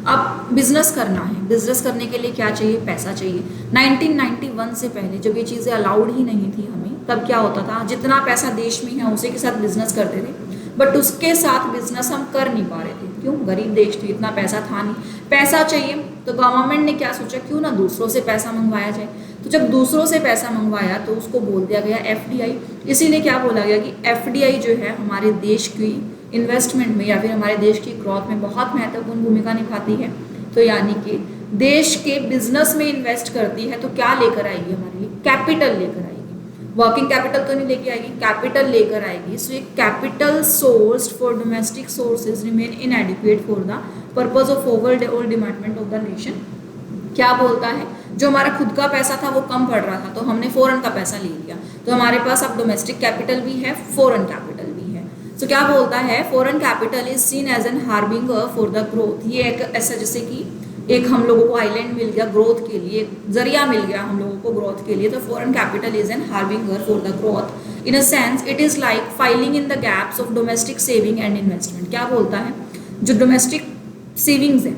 A: अब बिजनेस करना है, बिजनेस करने के लिए क्या चाहिए? पैसा चाहिए। 1991 से पहले जब ये चीज़ें अलाउड ही नहीं थी हमें, तब क्या होता था, जितना पैसा देश में है उसी के साथ बिजनेस करते थे, बट उसके साथ बिजनेस हम कर नहीं पा रहे थे। क्यों? गरीब देश थे, इतना पैसा था नहीं। पैसा चाहिए तो गवर्नमेंट ने क्या सोचा, क्यों ना दूसरों से पैसा मंगवाया जाए। तो जब दूसरों से पैसा मंगवाया तो उसको बोल दिया गया एफडीआई। इसीलिए क्या बोला गया कि एफडीआई जो है हमारे देश की इन्वेस्टमेंट में या फिर हमारे देश की ग्रोथ में बहुत महत्वपूर्ण भूमिका निभाती है। तो यानी कि देश के बिजनेस में इन्वेस्ट करती है तो क्या लेकर आएगी हमारे लिए? कैपिटल लेकर आएगी। वर्किंग कैपिटल तो नहीं लेके आएगी, कैपिटल लेकर आएगी। सो ये capital sourced for domestic sources remain इनएडिक्वेट for the purpose of overall development of the nation. क्या बोलता है? जो हमारा खुद का पैसा था वो कम पड़ रहा था तो हमने फॉरेन का पैसा ले लिया, तो हमारे पास अब डोमेस्टिक कैपिटल भी है, फॉरेन कैपिटल भी है। तो क्या बोलता है? Foreign capital is seen as an harbinger for the growth. ये एक ऐसा जैसे कि एक हम लोगों को आइलैंड मिल गया ग्रोथ के लिए, एक जरिया मिल गया हम लोगों को ग्रोथ के लिए। तो foreign capital is an harbinger for the growth. In a sense it is like filing in the gaps of domestic saving and investment. क्या बोलता है? जो डोमेस्टिक सेविंग्स है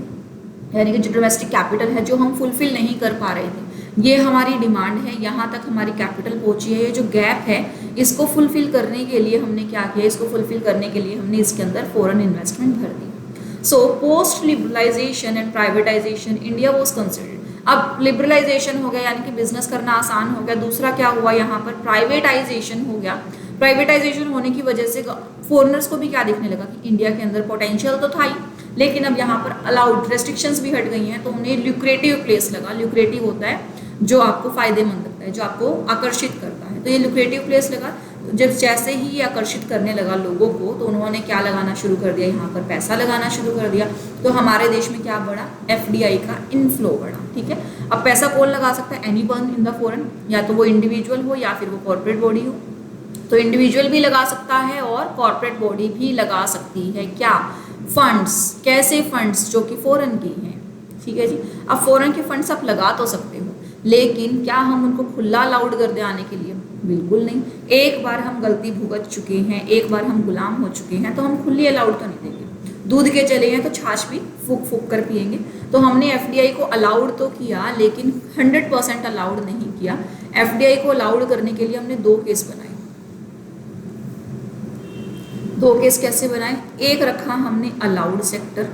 A: यानी कि जो डोमेस्टिक कैपिटल है जो हम फुलफिल नहीं कर पा रहे थे, ये हमारी डिमांड है, यहाँ तक हमारी कैपिटल पहुंची है, ये जो गैप है इसको फुलफिल करने के लिए हमने क्या किया? इसको फुलफिल करने के लिए हमने इसके अंदर फॉरेन इन्वेस्टमेंट भर दी। So post liberalization and privatization India was considered. अब लिबरलाइजेशन हो गया यानी कि बिजनेस करना आसान हो गया। दूसरा क्या हुआ? यहाँ पर प्राइवेटाइजेशन हो गया। प्राइवेटाइजेशन होने की वजह से फॉरेनर्स को भी क्या दिखने लगा कि इंडिया के अंदर पोटेंशियल तो था ही, लेकिन अब यहाँ पर अलाउड रेस्ट्रिक्शंस भी हट गई हैं, तो उन्हें ल्यूक्रेटिव प्लेस लगा। ल्यूक्रेटिव होता है जो आपको फायदेमंद लगता है, जो आपको आकर्षित करता है, तो ये ल्यूक्रेटिव प्लेस लगा। जब जैसे ही ये आकर्षित करने लगा लोगों को तो उन्होंने क्या लगाना शुरू कर दिया? यहाँ पर पैसा लगाना शुरू कर दिया। तो हमारे देश में क्या बढ़ा? एफडीआई का इनफ्लो बढ़ा। ठीक है, अब पैसा कौन लगा सकता है? Any one in the foreign, या तो वो इंडिविजुअल हो या फिर वो कॉर्पोरेट बॉडी हो। तो इंडिविजुअल भी लगा सकता है और कॉर्पोरेट बॉडी भी लगा सकती है। क्या? फंड्स। कैसे फंड्स? जो कि फॉरेन की हैं। ठीक है जी। अब फॉरेन के फंड्स आप लगा तो सकते हो, लेकिन क्या हम उनको खुला अलाउड कर दे आने के लिए? बिल्कुल नहीं। एक बार हम गलती भुगत चुके हैं, एक बार हम गुलाम हो चुके हैं, तो हम खुली अलाउड तो नहीं देंगे। दूध के चले हैं तो छाछ भी फूक फूक कर पिएंगे। तो हमने एफडीआई को अलाउड तो किया लेकिन 100% अलाउड नहीं किया। एफडीआई को अलाउड करने के लिए हमने 2 केस बनाए। 2 केस कैसे बनाए? एक रखा हमने अलाउड सेक्टर,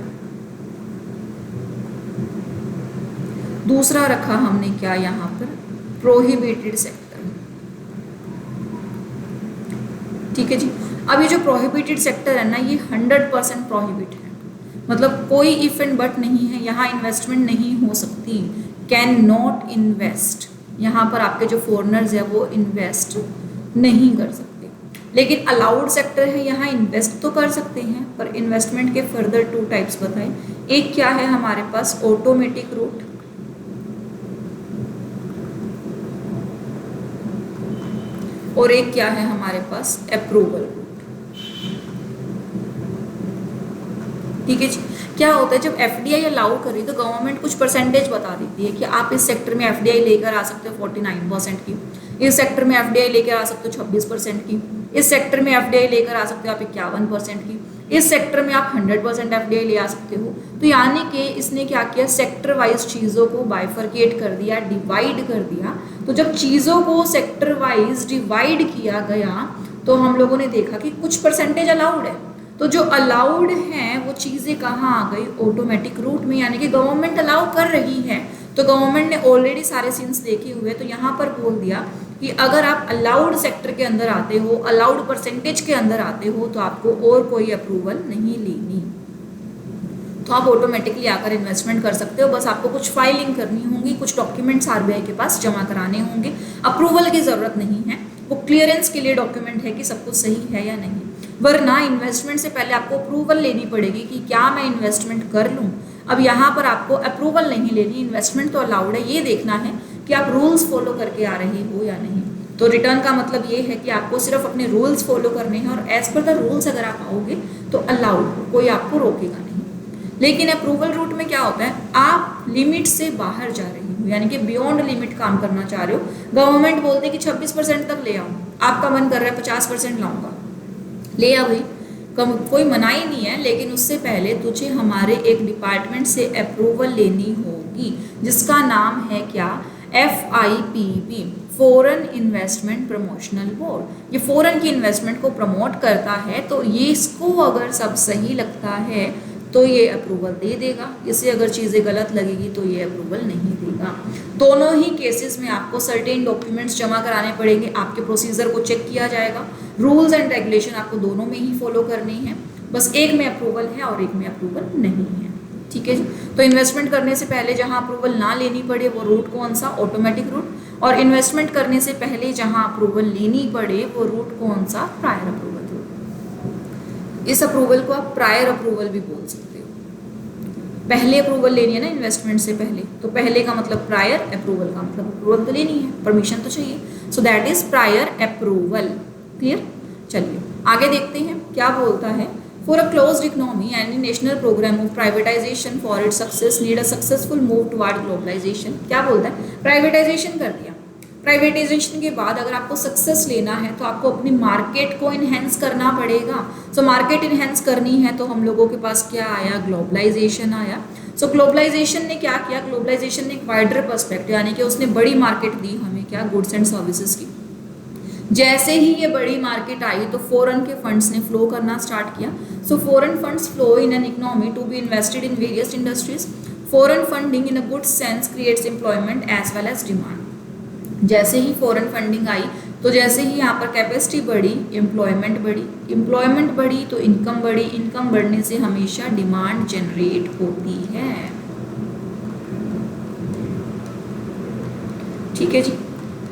A: दूसरा रखा हमने क्या यहाँ पर? Prohibited sector. ठीक है जी। अब ये जो प्रोहिबिटेड सेक्टर है ना, ये 100% प्रोहिबिट है, मतलब कोई इफ एंड बट नहीं है, यहाँ इन्वेस्टमेंट नहीं हो सकती। कैन नॉट इन्वेस्ट, यहाँ पर आपके जो फॉरेनर्स है वो इन्वेस्ट नहीं कर सकते। लेकिन अलाउड सेक्टर है, यहाँ इन्वेस्ट तो कर सकते हैं, पर इन्वेस्टमेंट के फर्दर 2 टाइप्स बताए। एक क्या है हमारे पास? ऑटोमेटिक रूट, और एक क्या है हमारे पास? Approval root. ठीक है जी। क्या होता है जब एफडीआई अलाउ करी तो गवर्नमेंट कुछ परसेंटेज बता देती है कि आप इस सेक्टर में एफडीआई लेकर आ सकते हो 49% की, इस सेक्टर में एफडीआई लेकर आ सकते हो 26% की, इस सेक्टर में एफडीआई लेकर आ सकते हो आप 51% की, इस सेक्टर में आप 100% एफडीआई ले आ सकते हो। तो यानी कि इसने क्या किया? सेक्टर वाइज चीज़ों को बाइफरकेट कर दिया, डिवाइड कर दिया। तो जब चीज़ों को सेक्टर वाइज डिवाइड किया गया तो हम लोगों ने देखा कि कुछ परसेंटेज अलाउड है। तो जो अलाउड हैं वो चीज़ें कहाँ आ गई? ऑटोमेटिक रूट में, यानी कि गवर्नमेंट अलाउ कर रही है। तो गवर्नमेंट ने ऑलरेडी सारे सीन्स देखे हुए, तो यहाँ पर बोल दिया कि अगर आप अलाउड सेक्टर के अंदर आते हो, अलाउड परसेंटेज के अंदर आते हो, तो आपको और कोई अप्रूवल नहीं लेनी, तो आप ऑटोमेटिकली आकर इन्वेस्टमेंट कर सकते हो। बस आपको कुछ फाइलिंग करनी होगी, कुछ डॉक्यूमेंट्स आरबीआई के पास जमा कराने होंगे। अप्रूवल की ज़रूरत नहीं है, वो क्लियरेंस के लिए डॉक्यूमेंट है कि सब कुछ सही है या नहीं। वरना इन्वेस्टमेंट से पहले आपको अप्रूवल लेनी पड़ेगी कि क्या मैं इन्वेस्टमेंट कर लूँ। अब यहाँ पर आपको अप्रूवल नहीं लेनी, इन्वेस्टमेंट तो अलाउड है, ये देखना है कि आप रूल्स फॉलो करके आ रहे हो या नहीं। तो रिटर्न का मतलब ये है कि आपको सिर्फ अपने रूल्स फॉलो करने हैं, और एज पर द रूल्स अगर आप आओगे तो अलाउड, कोई आपको रोकेगा नहीं। लेकिन अप्रूवल रूट में क्या होता है? आप लिमिट से बाहर जा रहे हो, यानी कि बियॉन्ड लिमिट काम करना चाह रहे हो। गवर्नमेंट बोलते कि 26% तक ले आओ, आपका मन कर रहा है 50% लाऊंगा, ले आ भाई, कोई मना ही नहीं है, लेकिन उससे पहले तुझे हमारे एक डिपार्टमेंट से अप्रूवल लेनी होगी जिसका नाम है क्या, FIPB, foreign investment promotional board. ये फॉरेन की इन्वेस्टमेंट को प्रमोट करता है, तो ये इसको अगर सब सही लगता है तो ये अप्रूवल दे देगा, इसे अगर चीज़ें गलत लगेगी तो ये अप्रूवल नहीं देगा। दोनों ही केसेस में आपको सर्टेन डॉक्यूमेंट्स जमा कराने पड़ेंगे, आपके प्रोसीजर को चेक किया जाएगा, रूल्स एंड रेगुलेशन आपको दोनों में ही फॉलो करनी है, बस एक में अप्रूवल है और एक में अप्रूवल नहीं है। ठीक है जी। तो इन्वेस्टमेंट करने से पहले जहां अप्रूवल ना लेनी पड़े वो रूट कौन सा, ऑटोमेटिक रूट, और इन्वेस्टमेंट करने से पहले जहां अप्रूवल लेनी पड़े वो रूट कौन सा, प्रायर अप्रूवल रूट। इस अप्रूवल को आप प्रायर अप्रूवल भी बोल सकते हो। पहले अप्रूवल लेनी है ना इन्वेस्टमेंट से पहले, तो पहले का मतलब प्रायर, अप्रूवल का मतलब अप्रूवल तो लेनी है, परमिशन तो चाहिए, so that is prior approval. Clear. चलिए आगे देखते हैं क्या बोलता है। For a closed economy, any national program of privatization for its success need a successful move toward globalization। क्या बोलता है, प्राइवेटाइजेशन कर दिया, प्राइवेटाइजेशन के बाद अगर आपको सक्सेस लेना है तो आपको अपनी मार्केट को इन्हेंस करना पड़ेगा। सो मार्केट इन्हेंस करनी है तो हम लोगों के पास क्या आया, ग्लोबलाइजेशन आया। सो ग्लोबलाइजेशन ने क्या किया, ग्लोबलाइजेशन ने एक वाइडर पर्सपेक्टिव यानी कि उसने बड़ी मार्केट दी हमें, क्या, गुड्स एंड सर्विसेज की। जैसे ही ये बड़ी मार्केट आई तो फॉरेन के फंड्स ने फ्लो करना स्टार्ट किया। So foreign funds flow in an economy to be invested in various industries. Foreign funding in a good sense creates employment as well as demand. जैसे ही foreign funding आई तो जैसे ही यहाँ पर कैपेसिटी बढ़ी, एम्प्लॉयमेंट बढ़ी, एम्प्लॉयमेंट बढ़ी तो इनकम बढ़ी, इनकम बढ़ने से हमेशा डिमांड जनरेट होती है। ठीक है जी,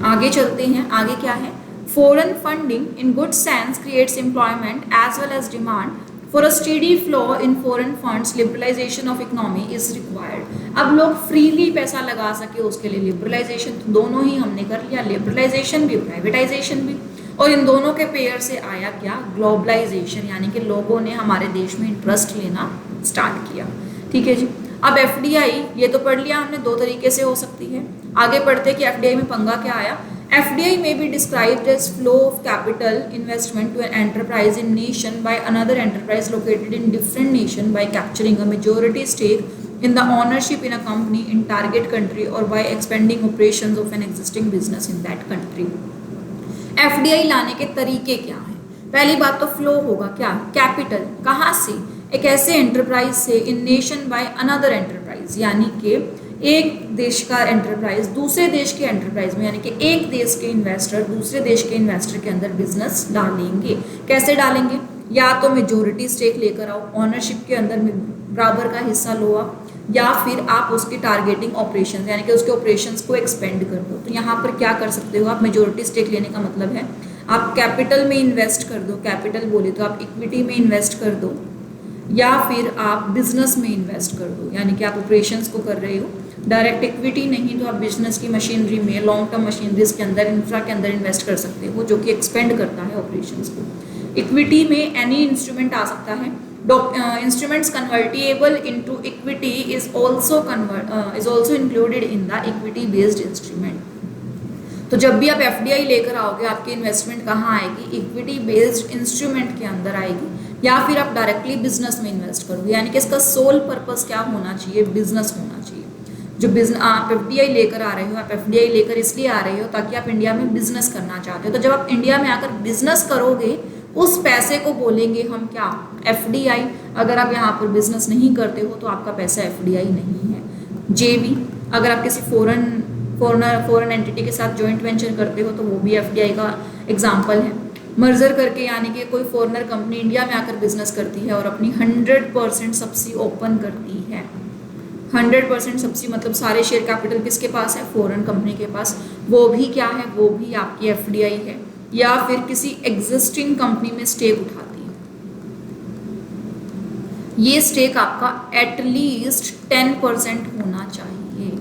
A: आगे चलते हैं। आगे क्या है, foreign funding in good sense creates employment as well as demand. For a steady flow in foreign funds, liberalization of economy is required. अब लोग फ्रीली पैसा लगा सके उसके लिए लिबरलाइजेशन, तो दोनों ही हमने कर लिया, लिबरलाइजेशन भी प्राइवेटाइजेशन भी, और इन दोनों के पेयर से आया क्या, ग्लोबलाइजेशन, यानी कि लोगों ने हमारे देश में इंटरेस्ट लेना स्टार्ट किया। ठीक है जी। अब FDI ये तो पढ़ लिया हमने, दो तरीके से हो सकती है। आगे पढ़ते कि FDI में पंगा क्या आया। FDI may be described as flow of capital investment to an enterprise in nation by another enterprise located in different nation by capturing a majority stake in the ownership in a company in target country or by expanding operations of an existing business in that country। FDI लाने के तरीके क्या हैं? पहली बात तो flow होगा क्या, कैपिटल कहाँ से, एक ऐसे एंटरप्राइज से, इन नेशन बाय अनदर एंटरप्राइज, यानी कि एक देश का एंटरप्राइज दूसरे देश के एंटरप्राइज में, यानी कि एक देश के इन्वेस्टर दूसरे देश के इन्वेस्टर के अंदर बिजनेस डालेंगे। कैसे डालेंगे, या तो मेजोरिटी स्टेक लेकर आओ, ओनरशिप के अंदर बराबर का हिस्सा लो आप, या फिर आप उसकी टारगेटिंग ऑपरेशन यानी कि उसके ऑपरेशंस को एक्सपेंड कर दो। तो यहाँ पर क्या कर सकते हो आप, मेजोरिटी स्टेक लेने का मतलब है आप कैपिटल में इन्वेस्ट कर दो, कैपिटल बोले तो आप इक्विटी में इन्वेस्ट कर दो, या फिर आप बिजनेस में इन्वेस्ट कर दो, यानी कि आप ऑपरेशंस को कर रहे हो, डायरेक्ट इक्विटी नहीं तो आप बिजनेस की मशीनरी में, लॉन्ग टर्म मशीनरीज के अंदर, इंफ्रा के अंदर इन्वेस्ट कर सकते हो, जो कि एक्सपेंड करता है ऑपरेशंस को। इक्विटी में एनी इंस्ट्रूमेंट आ सकता है, instruments convertible into equity is also included in the equity based instrument. तो जब भी आप FDI लेकर आओगे आपकी इन्वेस्टमेंट कहाँ आएगी, इक्विटी बेस्ड इंस्ट्रूमेंट के अंदर आएगी, या फिर आप डायरेक्टली बिजनेस में इन्वेस्ट करोगे, यानी कि इसका सोल पर्पस क्या होना चाहिए, बिजनेस होना चाहिए। जो बिजनेस आप FDI लेकर आ रहे हो, आप FDI लेकर इसलिए आ रहे हो ताकि आप इंडिया में बिजनेस करना चाहते हो। तो जब आप इंडिया में आकर बिजनेस करोगे उस पैसे को बोलेंगे हम क्या, FDI। अगर आप यहाँ पर बिजनेस नहीं करते हो तो आपका पैसा FDI नहीं है। JV, अगर आप किसी फॉरेन एंटिटी के साथ जॉइंट वेंचर करते हो तो वो भी FDI का एग्जाम्पल है। मर्जर करके, यानी कि कोई फॉरेनर कंपनी इंडिया में आकर बिजनेस करती है और अपनी 100% सब्सिडी ओपन करती है। 100% सब्सिडी मतलब सारे शेयर कैपिटल किसके पास है, फॉरेन कंपनी के पास, वो भी क्या है, वो भी आपकी FDI है। या फिर किसी एग्जिस्टिंग कंपनी में स्टेक उठाती है, ये स्टेक आपका एटलीस्ट 10% होना चाहिए,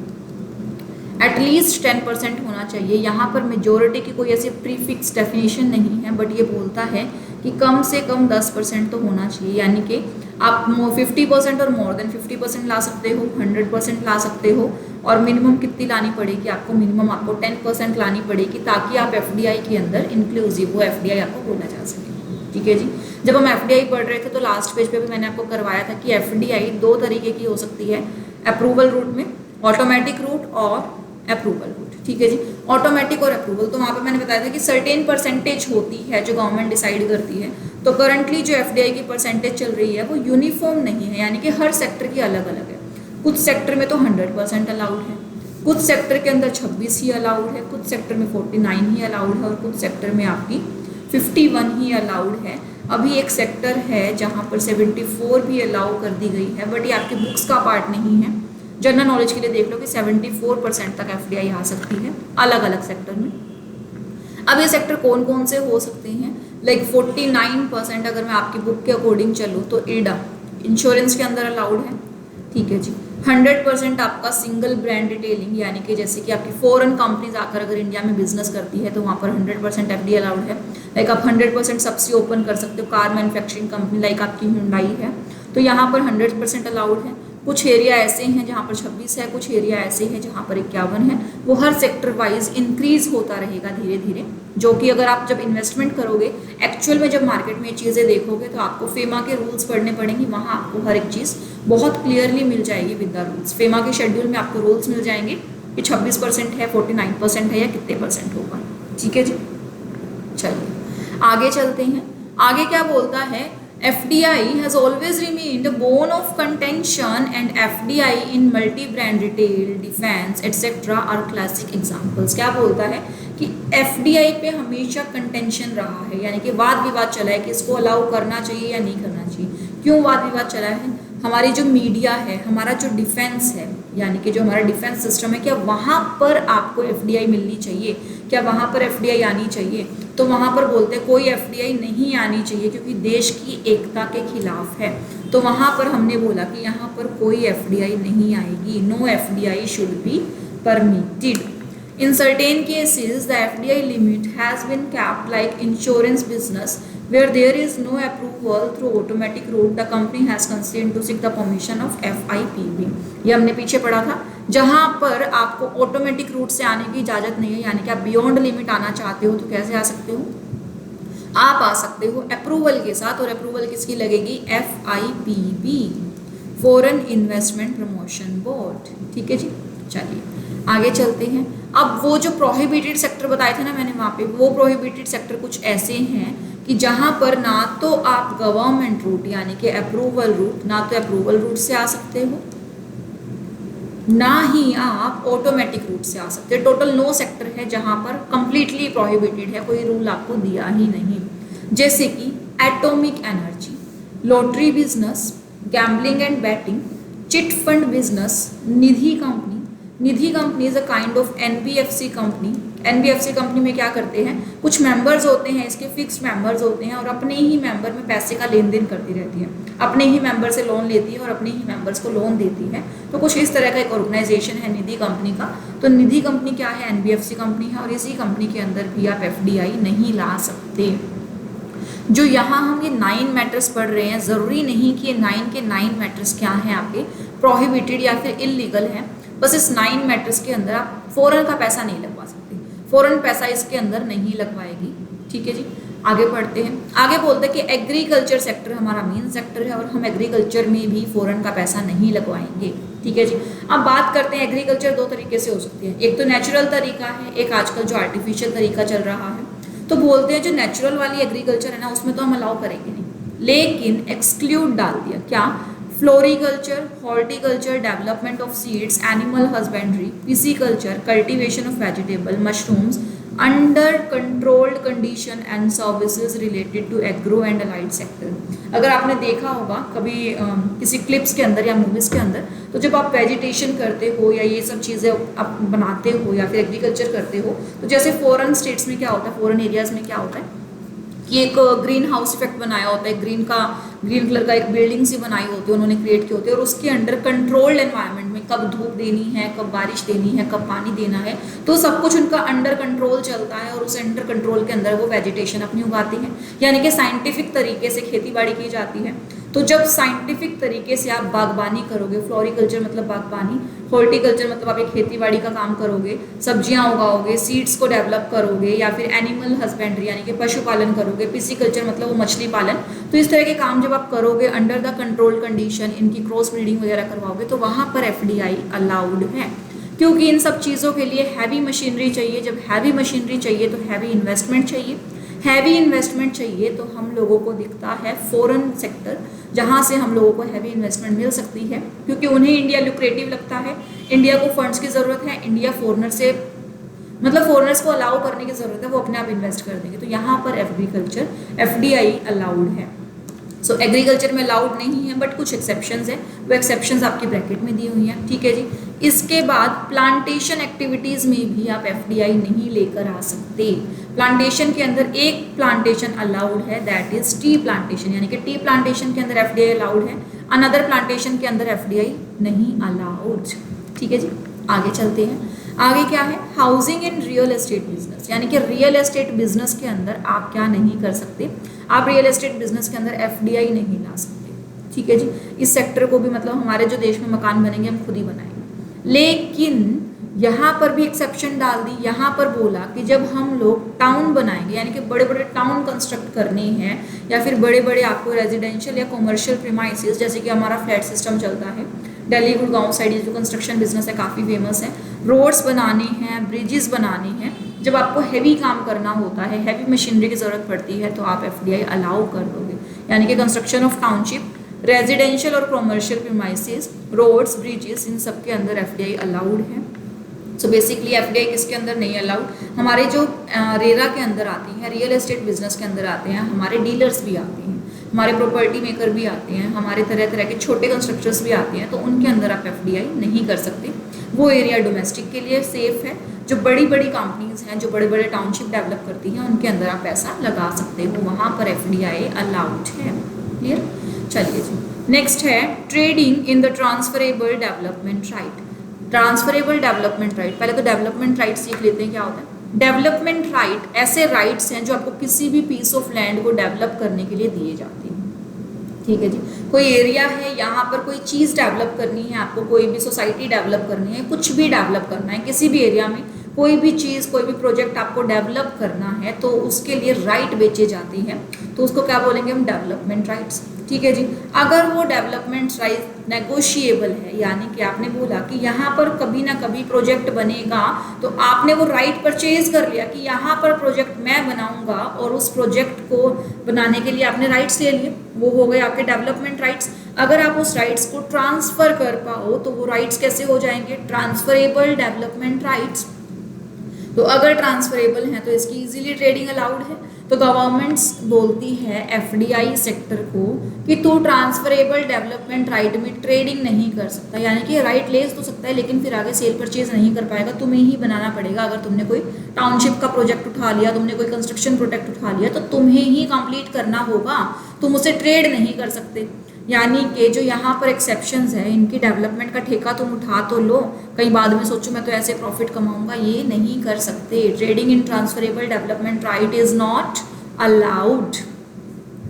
A: एटलीस्ट 10% होना चाहिए। यहाँ पर मेजोरिटी की कोई ऐसी प्रीफिक्स डेफिनेशन नहीं है, बट ये बोलता है कि कम से कम 10% तो होना चाहिए, यानी कि आप 50% और मोर देन 50% ला सकते हो, 100% ला सकते हो, और मिनिमम कितनी लानी पड़ेगी आपको, मिनिमम आपको 10% लानी पड़ेगी ताकि आप FDI के अंदर इंक्लूसिव वो FDI आपको बोला जा सके। ठीक है जी। जब हम एफडीआई पढ़ रहे थे तो लास्ट पेज पे भी मैंने आपको करवाया था कि एफडीआई दो तरीके की हो सकती है अप्रूवल रूट में, ऑटोमेटिक रूट और अप्रूवल रूट। ठीक है जी, ऑटोमेटिक और अप्रूवल, तो वहाँ पे मैंने बताया था कि सर्टेन परसेंटेज होती है जो गवर्नमेंट डिसाइड करती है। तो करंटली जो एफडीआई की परसेंटेज चल रही है वो यूनिफॉर्म नहीं है, यानी कि हर सेक्टर की अलग अलग है। कुछ सेक्टर में तो 100% अलाउड है, कुछ सेक्टर के अंदर 26 ही अलाउड है, कुछ सेक्टर में 49 ही अलाउड है और कुछ सेक्टर में आपकी 51 ही अलाउड है। अभी एक सेक्टर है जहाँ पर 74 भी अलाउ कर दी गई है, बट ये आपकी बुक्स का पार्ट नहीं है। जनरल नॉलेज के लिए देख लो कि 74% तक एफडीआई आ सकती है अलग अलग सेक्टर में। अब ये सेक्टर कौन कौन से हो सकते हैं, लाइक 49% अगर मैं आपकी बुक के अकॉर्डिंग चलूँ तो ईडा इंश्योरेंस के अंदर अलाउड है। ठीक है जी, 100% आपका सिंगल ब्रांड डिटेलिंग, यानी कि जैसे कि आपकी फॉरेन कंपनीज आकर अगर इंडिया में बिजनेस करती है तो वहाँ पर 100% एफडी अलाउड है। लाइक आप 100% सबसे ओपन कर सकते हो, कार मैन्युफैक्चरिंग कंपनी लाइक आपकी हुंडई है तो यहाँ पर 100% अलाउड है। कुछ एरिया ऐसे हैं जहाँ पर 26 है, कुछ एरिया ऐसे हैं जहाँ पर 51 है। वो हर सेक्टर वाइज इंक्रीज होता रहेगा धीरे धीरे, जो कि अगर आप जब इन्वेस्टमेंट करोगे एक्चुअल में जब मार्केट में ये चीज़ें देखोगे तो आपको फेमा के रूल्स पढ़ने पड़ेंगे, वहाँ आपको हर एक चीज़ बहुत क्लियरली मिल जाएगी विद द रूल्स। फेमा के शेड्यूल में आपको रूल्स मिल जाएंगे कि 26% है, 49% है या कितने परसेंट होगा। ठीक है जी, चलिए आगे चलते हैं। आगे क्या बोलता है, FDI has always remained a bone of contention and FDI in multi-brand retail, defense, etc. are classic examples। क्या बोलता है कि FDI पे हमेशा कंटेंशन रहा है, यानी कि वाद विवाद चला है कि इसको अलाउ करना चाहिए या नहीं करना चाहिए। क्यों वाद विवाद चला है, हमारी जो मीडिया है, हमारा जो डिफेंस है, यानी कि जो हमारा डिफेंस सिस्टम है, क्या वहाँ पर आपको FDI मिलनी चाहिए, क्या वहाँ पर FDI आनी चाहिए? तो वहाँ पर बोलते हैं कोई FDI नहीं आनी चाहिए क्योंकि देश की एकता के खिलाफ है। तो वहाँ पर हमने बोला कि यहाँ पर कोई FDI नहीं आएगी, no FDI should be permitted. In certain cases, the FDI limit has been capped, like insurance business, where there is no approval through automatic route. The company has consented to seek the permission of FIPB। ये हमने पीछे पढ़ा था, जहाँ पर आपको automatic route से आने की इजाज़त नहीं है, यानी कि आप बियॉन्ड लिमिट आना चाहते हो तो कैसे आ सकते हो, आप आ सकते हो अप्रूवल के साथ। और अप्रूवल किसकी लगेगी, FIPB, foreign investment promotion board. ठीक है जी, चलिए आगे चलते हैं। अब वो जो प्रोहिबिटेड सेक्टर बताए थे ना मैंने, वहाँ पे वो प्रोहिबिटेड सेक्टर कुछ ऐसे हैं कि जहाँ पर ना तो आप गवर्नमेंट रूट यानी कि अप्रूवल रूट, ना तो अप्रूवल रूट से आ सकते हो, ना ही आप ऑटोमेटिक रूट से आ सकते हो। टोटल 9 सेक्टर है जहाँ पर कंप्लीटली प्रोहिबिटेड है, कोई रूल आपको दिया ही नहीं। जैसे कि atomic energy, lottery business, gambling and batting, chit fund business, Nidhi company. Nidhi company is a kind of NBFC company. NBFC company में क्या करते हैं, कुछ मेंबर्स होते हैं, इसके फिक्स्ड मेंबर्स होते हैं और अपने ही मेंबर में पैसे का लेन देन करती रहती है, अपने ही मेंबर से लोन लेती है और अपने ही मेंबर्स को लोन देती है। तो कुछ इस तरह का एक ऑर्गेनाइजेशन है निधि कंपनी का। तो निधि कंपनी क्या है, NBFC कंपनी है और इसी कंपनी के अंदर भी आप FDI नहीं ला सकते। जो यहाँ हम ये 9 मैटर्स पढ़ रहे हैं, ज़रूरी नहीं कि ये 9 के 9 मैटर्स क्या हैं आपके प्रोहिबिटेड या फिर इलीगल हैं। बस इस 9 मैटर्स के अंदर आप फॉरेन का पैसा नहीं लगवा सकते, फॉरेन पैसा इसके अंदर नहीं लगवाएगी। ठीक है जी, आगे पढ़ते हैं। आगे बोलते हैं कि एग्रीकल्चर सेक्टर हमारा मेन सेक्टर है और हम एग्रीकल्चर में भी फॉरेन का पैसा नहीं लगवाएंगे। ठीक है जी, अब बात करते हैं एग्रीकल्चर 2 तरीके से हो सकती है, एक तो नेचुरल तरीका है, एक आजकल जो आर्टिफिशियल तरीका चल रहा है। तो बोलते हैं जो नेचुरल वाली एग्रीकल्चर है ना, उसमें तो हम अलाउ करेंगे नहीं, लेकिन एक्सक्लूड डाल दिया क्या, floriculture, horticulture, development of seeds, animal husbandry, pisciculture, cultivation of vegetable, mushrooms under controlled condition and services related to agro and allied sector. अगर आपने देखा होगा कभी किसी क्लिप्स के अंदर या मूवीज़ के अंदर, तो जब आप वेजिटेशन करते हो या ये सब चीज़ें आप बनाते हो या फिर एग्रीकल्चर करते हो, तो जैसे फॉरेन स्टेट्स में क्या होता है, फॉरेन एरियाज़ में क्या होता है कि एक ग्रीन हाउस इफेक्ट बनाया होता है, ग्रीन कलर का एक बिल्डिंग सी बनाई होती है, उन्होंने क्रिएट की होती है और उसके अंडर कंट्रोल्ड एनवायरनमेंट में कब धूप देनी है, कब बारिश देनी है, कब पानी देना है, तो सब कुछ उनका अंडर कंट्रोल चलता है और उस अंडर कंट्रोल के अंदर वो वेजिटेशन अपनी उगाती है, यानी कि साइंटिफिक तरीके से खेती बाड़ी की जाती है। तो जब साइंटिफिक तरीके से आप बागबानी करोगे, फ्लोरिकल्चर मतलब बागबानी, हॉर्टिकल्चर मतलब आप एक खेती बाड़ी का काम करोगे, सब्जियां उगाओगे, सीड्स को डेवलप करोगे, या फिर एनिमल हस्बेंड्री यानी कि पशुपालन करोगे, पिसिकल्चर मतलब वो मछली पालन। तो इस तरह के काम जब आप करोगे अंडर द कंट्रोल कंडीशन, इनकी क्रॉस ब्रीडिंग वगैरह करवाओगे, तो वहाँ पर FDI अलाउड है। क्योंकि इन सब चीज़ों के लिए हैवी मशीनरी चाहिए। जब हैवी मशीनरी चाहिए तो हैवी इन्वेस्टमेंट चाहिए। हैवी इन्वेस्टमेंट चाहिए तो हम लोगों को दिखता है फॉरेन सेक्टर, जहाँ से हम लोगों को हैवी इन्वेस्टमेंट मिल सकती है, क्योंकि उन्हें इंडिया लुक्रेटिव लगता है। इंडिया को फंड्स की ज़रूरत है, इंडिया फॉरनर से मतलब फॉरनर्स को अलाउ करने की ज़रूरत है, वो अपने आप इन्वेस्ट कर देंगे। तो यहाँ पर एग्रीकल्चर FDI अलाउड है। सो एग्रीकल्चर में अलाउड नहीं है, बट कुछ एक्सेप्शंस हैं, वो एक्सेप्शंस आपकी ब्रैकेट में दी हुई हैं, ठीक है जी। इसके बाद प्लांटेशन एक्टिविटीज़ में भी आप FDI नहीं लेकर आ सकते। प्लांटेशन के अंदर एक प्लांटेशन अलाउड है, दैट इज टी प्लांटेशन, यानी कि टी प्लांटेशन के अंदर FDI अलाउड है, अनदर प्लांटेशन के अंदर FDI नहीं अलाउड, ठीक है जी। आगे चलते हैं। आगे क्या है, housing and real estate business, यानी कि रियल एस्टेट बिजनेस के अंदर आप क्या नहीं कर सकते, आप रियल एस्टेट बिजनेस के अंदर FDI नहीं ला सकते, ठीक है जी। इस सेक्टर को भी मतलब हमारे जो देश में मकान बनेंगे हम खुद ही बनाएंगे। लेकिन यहाँ पर भी एक्सेप्शन डाल दी, यहाँ पर बोला कि जब हम लोग टाउन बनाएंगे, यानी कि बड़े बड़े टाउन कंस्ट्रक्ट करने हैं, या फिर बड़े बड़े आपको रेजिडेंशियल या कॉमर्शियल प्रीमाइसेस, जैसे कि हमारा फ्लैट सिस्टम चलता है दिल्ली गुड़गांव साइड, ये जो कंस्ट्रक्शन बिजनेस है काफ़ी फेमस है, रोड्स बनाने हैं, ब्रिजेस बनाने हैं, जब आपको हैवी काम करना होता है, हैवी मशीनरी की ज़रूरत पड़ती है, तो आप FDI अलाउ कर दोगे। यानी कि कंस्ट्रक्शन ऑफ टाउनशिप, रेजिडेंशियल और कॉमर्शियल प्रीमाइसेस, रोड्स, ब्रिजेस, इन सब के अंदर FDI अलाउड है। सो बेसिकली FDI किसके अंदर नहीं अलाउड, हमारे जो रेरा के अंदर आती हैं, रियल एस्टेट बिजनेस के अंदर आते हैं, हमारे डीलर्स भी आते हैं, हमारे प्रॉपर्टी मेकर भी आते हैं, हमारे तरह तरह के छोटे कंस्ट्रक्टर्स भी आते हैं, तो उनके अंदर आप FDI नहीं कर सकते। वो एरिया डोमेस्टिक के लिए सेफ है। जो बड़ी बड़ी कंपनीज हैं, जो बड़े बड़े टाउनशिप डेवलप करती हैं, उनके अंदर आप पैसा लगा सकते हो, वहाँ पर FDI अलाउड है। क्लियर, चलिए जी। नेक्स्ट है trading in the transferable development right. Transferable development right, पहले तो डेवलपमेंट राइट सीख लेते हैं क्या होता है। डेवलपमेंट राइट ऐसे राइट्स हैं जो आपको किसी भी पीस ऑफ लैंड को डेवलप करने के लिए दिए जाते हैं, ठीक है जी। कोई एरिया है, यहाँ पर कोई चीज़ डेवलप करनी है, आपको कोई भी सोसाइटी डेवलप करनी है, कुछ भी डेवलप करना है, किसी भी एरिया में कोई भी चीज़, कोई भी प्रोजेक्ट आपको डेवलप करना है, तो उसके लिए राइट बेचे जाते हैं, तो उसको क्या बोलेंगे हम, डेवलपमेंट राइट्स, ठीक है जी। अगर वो डेवलपमेंट राइट नेगोशिएबल है, यानी कि आपने बोला कि यहाँ पर कभी ना कभी प्रोजेक्ट बनेगा, तो आपने वो राइट परचेज कर लिया कि यहाँ पर प्रोजेक्ट मैं बनाऊंगा, और उस प्रोजेक्ट को बनाने के लिए आपने राइट्स ले लिए, वो हो गए आपके डेवलपमेंट राइट्स। अगर आप उस राइट्स को ट्रांसफर कर पाओ, तो वो राइट्स कैसे हो जाएंगे, ट्रांसफरेबल डेवलपमेंट राइट्स। तो अगर ट्रांसफरेबल है तो इसकी इजीली ट्रेडिंग अलाउड है। तो गवर्नमेंट्स बोलती है FDI सेक्टर को कि तू ट्रांसफरेबल डेवलपमेंट राइट में ट्रेडिंग नहीं कर सकता, यानी कि राइट ले तो सकता है लेकिन फिर आगे सेल परचेज नहीं कर पाएगा, तुम्हें ही बनाना पड़ेगा। अगर तुमने कोई टाउनशिप का प्रोजेक्ट उठा लिया, तुमने कोई कंस्ट्रक्शन प्रोजेक्ट उठा लिया, तो तुम्हें ही कंप्लीट करना होगा, तुम उसे ट्रेड नहीं कर सकते। यानी कि जो यहाँ पर एक्सेप्शंस है, इनकी डेवलपमेंट का ठेका तुम उठा तो लो, कहीं बाद में सोचो मैं तो ऐसे प्रॉफिट कमाऊंगा, ये नहीं कर सकते। Trading in transferable development right is not allowed,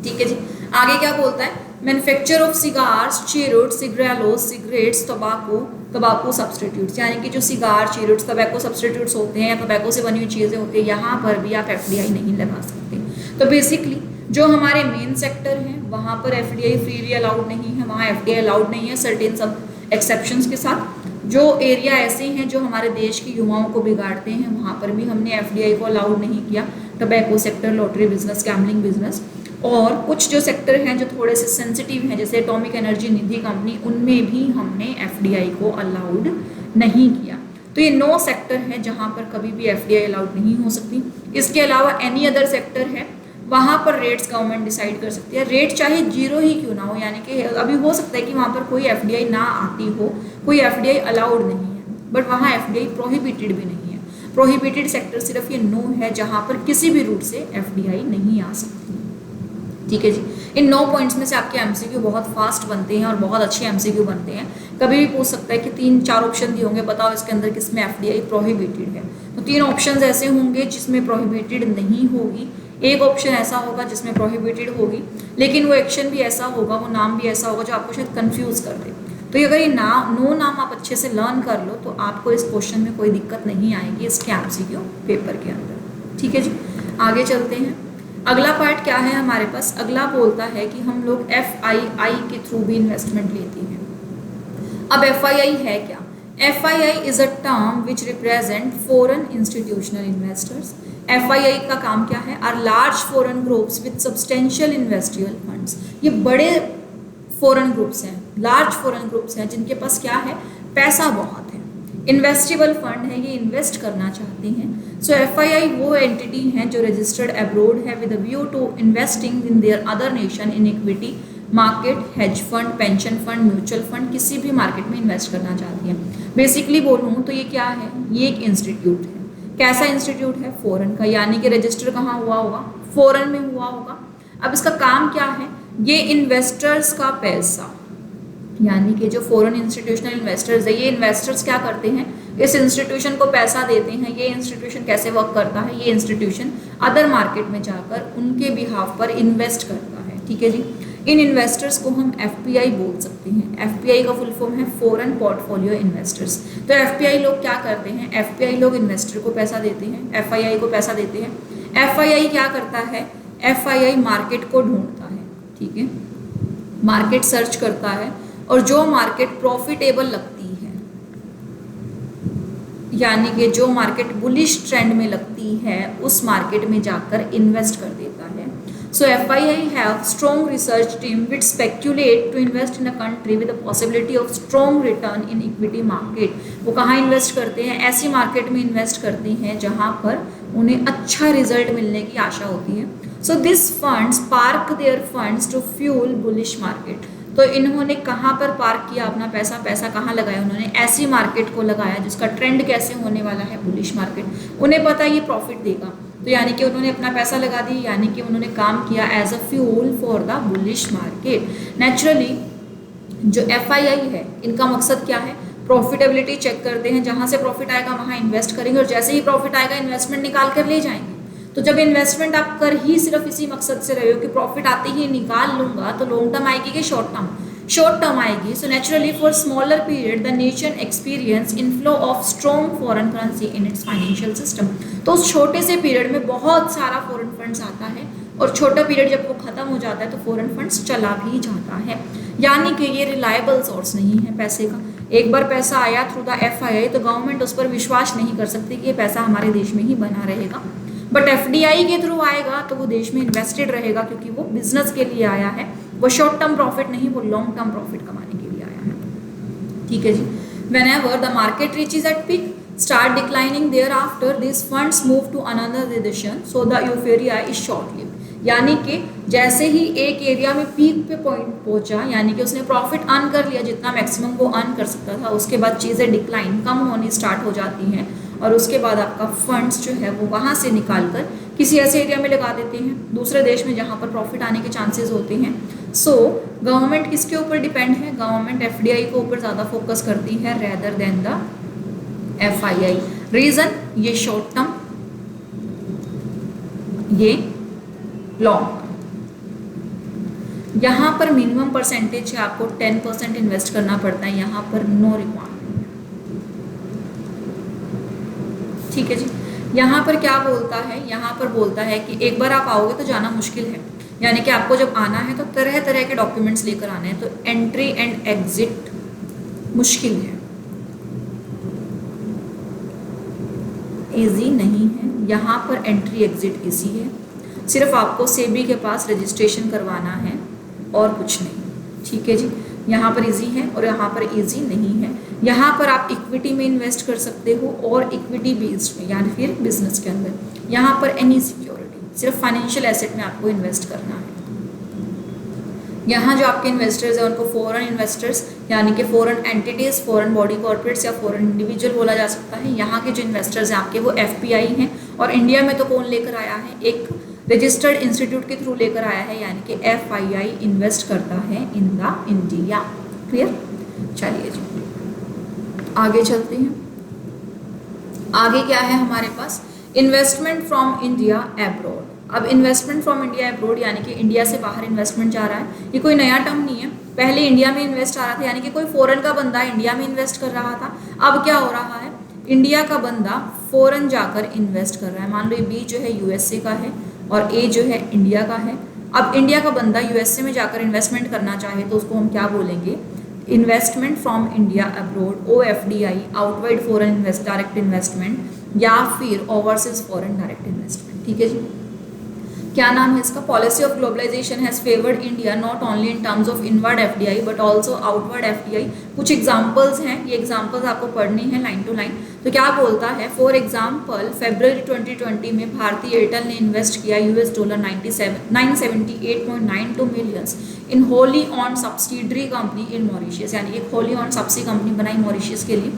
A: ठीक है जी। आगे क्या बोलता है, मैन्युफैक्चर ऑफ सिगार्स, चेरोट, सिगरेलोस, सिगरेट्स, तंबाकू सब्सटीट्यूट्स, यानी कि जो सिगार, चेरोट्स, तंबाकू सब्सटीट्यूट्स होते हैं, तंबाकू से बनी हुई चीज़ें होती हैं, यहाँ पर भी आप FDI नहीं लगा सकते। तो बेसिकली जो हमारे मेन सेक्टर हैं वहाँ पर FDI फ्रीली अलाउड नहीं है, वहाँ FDI अलाउड नहीं है सर्टेन सब एक्सेप्शंस के साथ। जो एरिया ऐसे हैं जो हमारे देश के युवाओं को बिगाड़ते हैं, वहाँ पर भी हमने FDI को अलाउड नहीं किया। Tobacco sector, lottery business, gambling business, और कुछ जो सेक्टर हैं जो थोड़े से सेंसिटिव हैं, जैसे एटॉमिक एनर्जी निधि कंपनी, उनमें भी हमने FDI को अलाउड नहीं किया। तो ये 9 सेक्टर हैं जहाँ पर कभी भी FDI अलाउड नहीं हो सकती। इसके अलावा एनी अदर सेक्टर है, वहाँ पर रेट्स गवर्नमेंट डिसाइड कर सकती है। रेट चाहे 0 ही क्यों ना हो, यानी कि अभी हो सकता है कि वहाँ पर कोई FDI ना आती हो, कोई FDI अलाउड नहीं है, बट वहाँ FDI प्रोहिबिटेड भी नहीं है। प्रोहिबिटेड सेक्टर सिर्फ ये 9 है जहाँ पर किसी भी रूट से FDI नहीं आ सकती, ठीक है जी। इन 9 पॉइंट्स में से आपके MCQ बहुत फास्ट बनते हैं और बहुत अच्छे MCQ बनते हैं। कभी भी पूछ सकता है कि 3-4 ऑप्शन दिए होंगे, बताओ इसके अंदर किस में FDI प्रोहिबिटेड है। तो 3 ऑप्शन ऐसे होंगे जिसमें प्रोहिबिटेड नहीं होगी, एक ऑप्शन ऐसा होगा जिसमें प्रोहिबिटेड होगी, लेकिन वो एक्शन भी ऐसा होगा, वो नाम भी ऐसा होगा जो आपको शायद कंफ्यूज कर दे। तो ये अगर ये नो नाम आप अच्छे से लर्न कर लो तो आपको इस क्वेश्चन में कोई दिक्कत नहीं आएगी इसके एमसीक्यू पेपर के अंदर। ठीक है जी, आगे चलते हैं। अगला पार्ट क्या है हमारे पास, अगला बोलता है कि हम लोग FII के थ्रू भी इन्वेस्टमेंट लेते हैं। अब FII है क्या? FII is a term which represent foreign institutional investors. FII का काम क्या है? Are large foreign groups with substantial investible funds. ये बड़े फॉरेन ग्रुप्स हैं, लार्ज फॉरेन ग्रुप्स हैं जिनके पास क्या है? पैसा बहुत है, इन्वेस्टेबल फंड है, ये इन्वेस्ट करना चाहते हैं। सो FII वो एंटिटी हैं जो रजिस्टर्ड अब्रोड है with a view to investing in their other nation in equity market, hedge fund, pension fund, mutual fund, किसी भी मार्केट में इन्वेस्ट करना चाहती है। बेसिकली बोलूँ तो ये क्या है? ये एक इंस्टीट्यूट है। कैसा इंस्टीट्यूट है? फॉरेन का, यानी कि रजिस्टर कहाँ हुआ होगा? फॉरेन में हुआ होगा। अब इसका काम क्या है? ये इन्वेस्टर्स का पैसा, यानी कि जो फॉरेन इंस्टीट्यूशनल इन्वेस्टर्स है, ये इन्वेस्टर्स क्या करते हैं? इस इंस्टीट्यूशन को पैसा देते हैं। ये इंस्टीट्यूशन कैसे वर्क करता है? ये इंस्टीट्यूशन अदर मार्केट में जाकर उनके बिहाफ पर इन्वेस्ट करता है। ठीक है जी, इन इन्वेस्टर्स को हम FPI बोल सकते हैं। FPI का फुल फॉर्म है फॉरेन पोर्टफोलियो इन्वेस्टर्स। तो FPI लोग क्या करते हैं? FPI लोग इन्वेस्टर को पैसा देते हैं, FII को पैसा देते हैं। FII क्या करता है? FII मार्केट को ढूंढता है। ठीक है, मार्केट सर्च करता है और जो मार्केट प्रॉफिटेबल लगती है, यानी कि जो मार्केट बुलिश ट्रेंड में लगती है, उस मार्केट में जाकर इन्वेस्ट कर देता है। So FII have strong research team which speculate to invest in a country with the possibility of strong return in equity market। वो कहाँ इन्वेस्ट करते हैं? ऐसी मार्केट में इन्वेस्ट करते हैं जहाँ पर उन्हें अच्छा रिजल्ट मिलने की आशा होती है। So this funds park their funds to fuel bullish market। तो इन्होंने कहाँ पर पार्क किया अपना पैसा? पैसा कहाँ लगाया उन्होंने? ऐसी मार्केट को लगाया जिसका ट्रेंड कैसे होने वाला है? Bullish market. उन्हें पता है ये प्रॉफिट देगा, तो यानी कि उन्होंने अपना पैसा लगा दी, यानी कि उन्होंने काम किया as a fuel for the bullish market. Naturally जो FII है, इनका मकसद क्या है? प्रॉफिटेबिलिटी चेक करते हैं, जहाँ से प्रॉफिट आएगा वहाँ इन्वेस्ट करेंगे और जैसे ही प्रॉफिट आएगा इन्वेस्टमेंट निकाल कर ले जाएंगे। तो जब इन्वेस्टमेंट आप कर ही सिर्फ इसी मकसद से रहे हो कि प्रॉफिट आते ही निकाल लूंगा, तो लॉन्ग टर्म आएगी कि शॉर्ट टर्म? शॉर्ट टर्म आएगी। So naturally for smaller period the nation experience inflow of strong foreign currency in its financial system. तो उस छोटे से पीरियड में बहुत सारा फॉरेन फंड्स आता है और छोटा पीरियड जब वो खत्म हो जाता है तो फॉरेन फंड्स चला भी जाता है। यानी कि ये रिलायबल सोर्स नहीं है पैसे का। एक बार पैसा आया थ्रू द FII तो गवर्नमेंट उस पर विश्वास नहीं कर सकती कि ये पैसा हमारे देश में ही बना रहेगा। बट FDI के थ्रू आएगा तो वो देश में इन्वेस्टेड रहेगा, क्योंकि वो बिजनेस के लिए आया है, वो शॉर्ट टर्म प्रॉफिट नहीं, वो लॉन्ग टर्म प्रॉफिट कमाने के लिए आया है। ठीक है जी, whenever the market reaches at peak start declining thereafter these funds move to another direction so the euphoria is short lived। यानी कि जैसे ही एक एरिया में पीक पे पॉइंट पहुंचा, यानी कि उसने प्रॉफिट अर्न कर लिया जितना मैक्सिमम वो अर्न कर सकता था, उसके बाद चीज़ें डिक्लाइन कम होनी स्टार्ट हो जाती हैं और उसके बाद आपका फंड्स जो है वो वहाँ से निकाल कर किसी ऐसे एरिया में लगा देते हैं, दूसरे देश में जहाँ पर प्रॉफिट आने के चांसेस होते हैं। सो गवर्नमेंट किसके ऊपर डिपेंड है? गवर्नमेंट FDI के ऊपर ज़्यादा फोकस करती है rather than the FII। Reason, ये शॉर्ट टर्म, ये लॉन्ग टर्म। यहाँ पर मिनिमम परसेंटेज है, आपको 10% इन्वेस्ट करना पड़ता है, यहाँ पर नो रिक्वायरमेंट। ठीक है जी, यहाँ पर क्या बोलता है? यहाँ पर बोलता है कि एक बार आप आओगे तो जाना मुश्किल है, यानी कि आपको जब आना है तो तरह तरह के डॉक्यूमेंट्स लेकर आने हैं, तो एंट्री एंड एग्जिट मुश्किल है, इजी नहीं है। यहाँ पर एंट्री एग्जिट इजी है, सिर्फ आपको सेबी के पास रजिस्ट्रेशन करवाना है और कुछ नहीं। ठीक है जी, यहाँ पर इजी है और यहाँ पर इजी नहीं है। यहाँ पर आप इक्विटी में इन्वेस्ट कर सकते हो और इक्विटी बेस्ड में, यानी फिर बिजनेस के अंदर। यहाँ पर एनी सिक्योरिटी, सिर्फ फाइनेंशियल एसेट में आपको इन्वेस्ट करना है। यहाँ जो आपके इन्वेस्टर्स हैं उनको फॉरेन इन्वेस्टर्स, यानी कि foreign entities, foreign body corporates या फॉरेन इंडिविजुअल बोला जा सकता है। यहाँ के जो इन्वेस्टर्स हैं आपके वो FPI हैं, और इंडिया में तो कौन लेकर आया है? एक रजिस्टर्ड इंस्टीट्यूट के थ्रू लेकर आया है, यानी कि FII इन्वेस्ट करता है इन द इंडिया। क्लियर? चलिए जी आगे चलते हैं। आगे क्या है हमारे पास? Investment from India abroad. अब इन्वेस्टमेंट फ्रॉम इंडिया अब्रोड यानी कि इंडिया से बाहर इन्वेस्टमेंट जा रहा है, ये कोई नया टर्म नहीं है, पहले इंडिया में इन्वेस्ट आ रहा था, यानी कि कोई फॉरेन का बंदा इंडिया में इन्वेस्ट कर रहा था। अब क्या हो रहा है, इंडिया का बंदा फॉरेन जाकर इन्वेस्ट कर रहा है। मान लो ये बी जो है यूएसए का है और ए जो है इंडिया का है। अब इंडिया का बंदा यूएसए में जाकर इन्वेस्टमेंट करना चाहे तो उसको हम क्या बोलेंगे, investment from India abroad, OFDI, outward foreign direct investment, या फिर ओवरसीज फॉरेन डायरेक्ट इन्वेस्टमेंट। ठीक है जी, क्या नाम है इसका, policy of globalisation has favoured India not only in terms of inward FDI but also outward FDI। कुछ एग्जाम्पल्स हैं, ये एग्जाम्पल्स आपको पढ़नी है लाइन टू लाइन। तो क्या बोलता है, फॉर एग्जाम्पल फरवरी 2020 में भारतीय एयरटेल ने इन्वेस्ट किया $978.92 million in wholly owned subsidiary company in Mauritius, यानी एक होली ऑन सब्सिडी कंपनी बनाई मॉरिशस के लिए।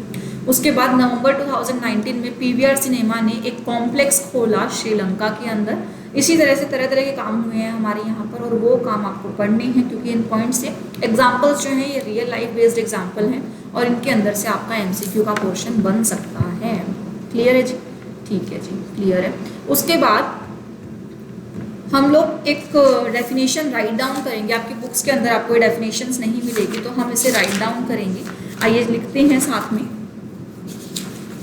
A: उसके बाद नवंबर 2019 में PVR सिनेमा ने एक कॉम्प्लेक्स खोला श्रीलंका के अंदर। इसी तरह से तरह तरह के काम हुए हैं हमारे यहाँ पर, और वो काम आपको पढ़ने हैं क्योंकि इन पॉइंट से एग्जाम्पल्स जो हैं ये रियल लाइफ बेस्ड एग्जाम्पल हैं और इनके अंदर से आपका MCQ का क्वेश्चन बन सकता है। क्लियर है जी, ठीक है जी, क्लियर है। उसके बाद हम लोग एक डेफिनेशन राइट डाउन करेंगे, आपकी बुक्स के अंदर आपको डेफिनेशंस नहीं मिलेगी तो हम इसे राइट डाउन करेंगे। आइए लिखते हैं साथ में।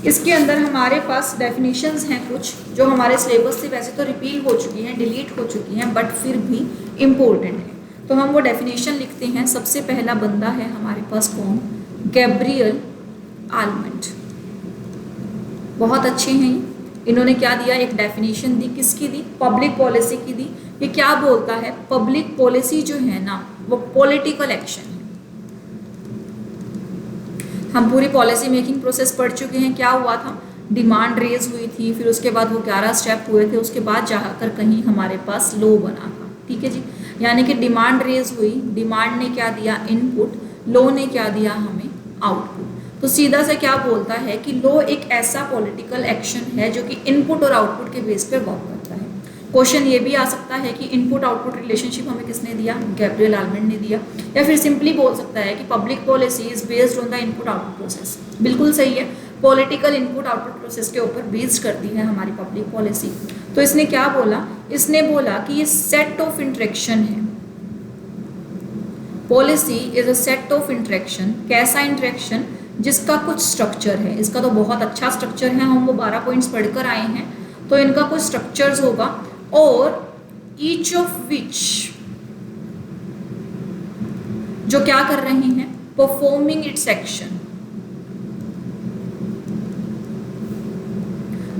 A: इसके अंदर हमारे पास डेफिनेशंस हैं कुछ जो हमारे सिलेबस से वैसे तो रिपील हो चुकी हैं, डिलीट हो चुकी हैं, बट फिर भी इम्पोर्टेंट है, तो हम वो डेफिनेशन लिखते हैं। सबसे पहला बंदा है हमारे पास कौन, गैब्रियल आलमंड, बहुत अच्छे हैं। इन्होंने क्या दिया, एक डेफिनेशन दी, किसकी दी, पब्लिक पॉलिसी की दी। ये क्या बोलता है, पब्लिक पॉलिसी जो है ना वो पॉलिटिकल एक्शन है। हम पूरी पॉलिसी मेकिंग प्रोसेस पढ़ चुके हैं। क्या हुआ था, डिमांड रेज हुई थी, फिर उसके बाद वो 11 स्टेप हुए थे, उसके बाद जाकर कहीं हमारे पास लॉ बना था। ठीक है जी, यानी कि डिमांड रेज हुई, डिमांड ने क्या दिया, इनपुट, लॉ ने क्या दिया हमें, आउटपुट। तो सीधा से क्या बोलता है कि लॉ एक ऐसा पॉलिटिकल एक्शन है जो कि इनपुट और आउटपुट के बेस पे वर्क करता है। क्वेश्चन ये भी आ सकता है कि इनपुट आउटपुट रिलेशनशिप हमें किसने दिया, गैब्रियल आलमंड ने दिया। या फिर सिंपली बोल सकता है कि public policy is based on the input output process. बिल्कुल सही है, पॉलिटिकल इनपुट आउटपुट प्रोसेस के ऊपर बेस्ड करती है हमारी पब्लिक पॉलिसी। तो इसने क्या बोला, इसने बोला कि ये सेट ऑफ इंटरेक्शन है, policy is a set of interaction. कैसा इंटरेक्शन, जिसका कुछ स्ट्रक्चर है। इसका तो बहुत अच्छा स्ट्रक्चर है, हम वो 12 पॉइंट्स पढ़कर आए हैं, तो इनका कुछ स्ट्रक्चर्स होगा, और ईच ऑफ विच जो क्या कर रही हैं, परफॉर्मिंग इट्स एक्शन,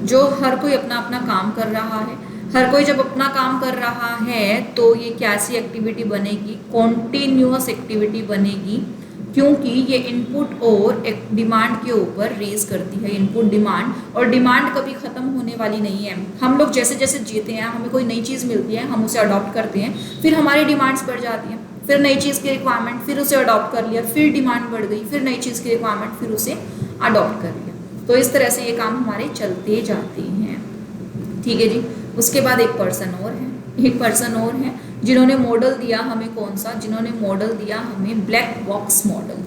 A: जो हर कोई अपना अपना काम कर रहा है। हर कोई जब अपना काम कर रहा है तो ये कैसी एक्टिविटी बनेगी, कॉन्टिन्यूअस एक्टिविटी बनेगी, क्योंकि ये इनपुट और एक डिमांड के ऊपर रेज करती है, इनपुट डिमांड, और डिमांड कभी ख़त्म होने वाली नहीं है। हम लोग जैसे जैसे जीते हैं, हमें कोई नई चीज़ मिलती है, हम उसे अडॉप्ट करते हैं, फिर हमारी डिमांड्स बढ़ जाती हैं, फिर नई चीज़ की रिक्वायरमेंट, फिर उसे अडॉप्ट कर लिया, फिर डिमांड बढ़ गई, फिर नई चीज़ की रिक्वायरमेंट, फिर उसे अडॉप्ट कर लिया। तो इस तरह से ये काम हमारे चलते जाते हैं। ठीक है जी, उसके बाद एक पर्सन और है जिन्होंने मॉडल दिया हमें, कौन सा, जिन्होंने मॉडल दिया हमें ब्लैक बॉक्स मॉडल।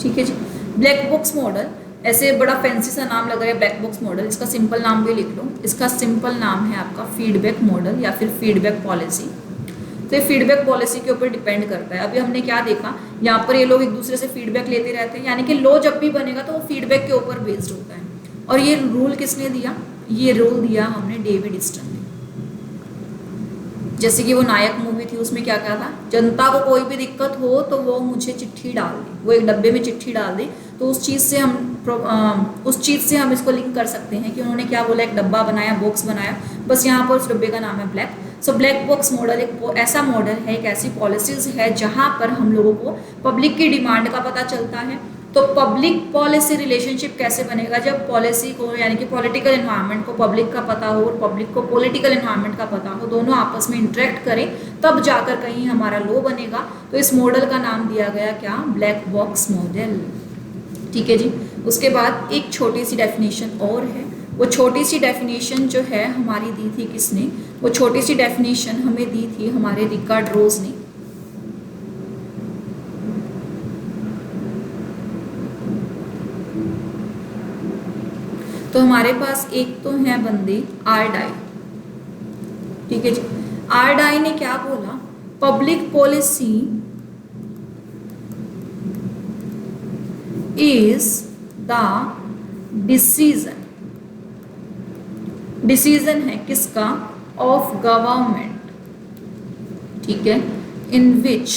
A: ठीक है जी, ब्लैक बॉक्स मॉडल, ऐसे बड़ा फैंसी सा नाम लग रहा है ब्लैक बॉक्स मॉडल, इसका सिंपल नाम भी लिख लो। इसका सिंपल नाम है आपका फीडबैक मॉडल या फिर फीडबैक पॉलिसी। तो ये फीडबैक पॉलिसी के ऊपर डिपेंड करता है। अभी हमने क्या देखा, यहाँ पर ये लोग एक दूसरे से फीडबैक लेते रहते हैं, यानी कि लॉ जब भी बनेगा तो वो फीडबैक के ऊपर बेस्ड होता है। और ये रूल किसने दिया, ये रूल दिया हमने डेविड स्टन ने। जैसे कि वो नायक मूवी थी, उसमें क्या क्या था, जनता को कोई भी दिक्कत हो तो वो मुझे चिट्ठी डाल दे, वो एक डब्बे में चिट्ठी डाल दे। तो उस चीज़ से हम इसको लिंक कर सकते हैं कि उन्होंने क्या बोला, एक डब्बा बनाया, बॉक्स बनाया, बस यहाँ पर उस डब्बे का नाम है black. So black box model एक ऐसा मॉडल है, एक ऐसी पॉलिसीज है जहाँ पर हम लोगों को पब्लिक की डिमांड का पता चलता है। तो पब्लिक पॉलिसी रिलेशनशिप कैसे बनेगा, जब पॉलिसी को यानी कि पॉलिटिकल एनवायरनमेंट को पब्लिक का पता हो और पब्लिक को पॉलिटिकल एनवायरनमेंट का पता हो, दोनों आपस में इंटरेक्ट करें, तब जाकर कहीं हमारा लॉ बनेगा। तो इस मॉडल का नाम दिया गया क्या, ब्लैक बॉक्स मॉडल। ठीक है जी, उसके बाद एक छोटी सी डेफिनेशन और है। वो छोटी सी डेफिनेशन जो है हमारी दी थी किसने, वो छोटी सी डेफिनेशन हमें दी थी हमारे रिकार्ड रोज ने। तो हमारे पास एक तो है बंदे आर डाई, ठीक है जी। आर डाई ने क्या बोला, public policy is the decision, decision है किसका, ऑफ गवर्नमेंट, ठीक है, in which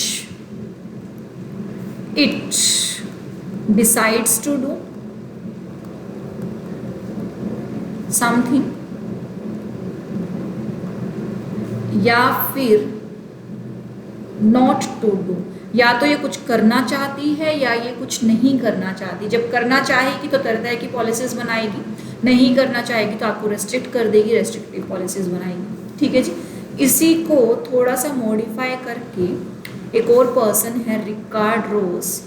A: it decides to do something, या फिर नॉट टू डू, या तो ये कुछ करना चाहती है या ये कुछ नहीं करना चाहती। जब करना चाहेगी तो तरह तरह की पॉलिसीज बनाएगी, नहीं करना चाहेगी तो आपको रेस्ट्रिक्ट कर देगी, रेस्ट्रिक्टिव पॉलिसीज बनाएगी, ठीक है जी। इसी को थोड़ा सा मॉडिफाई करके एक और पर्सन है रिकार्ड रोज,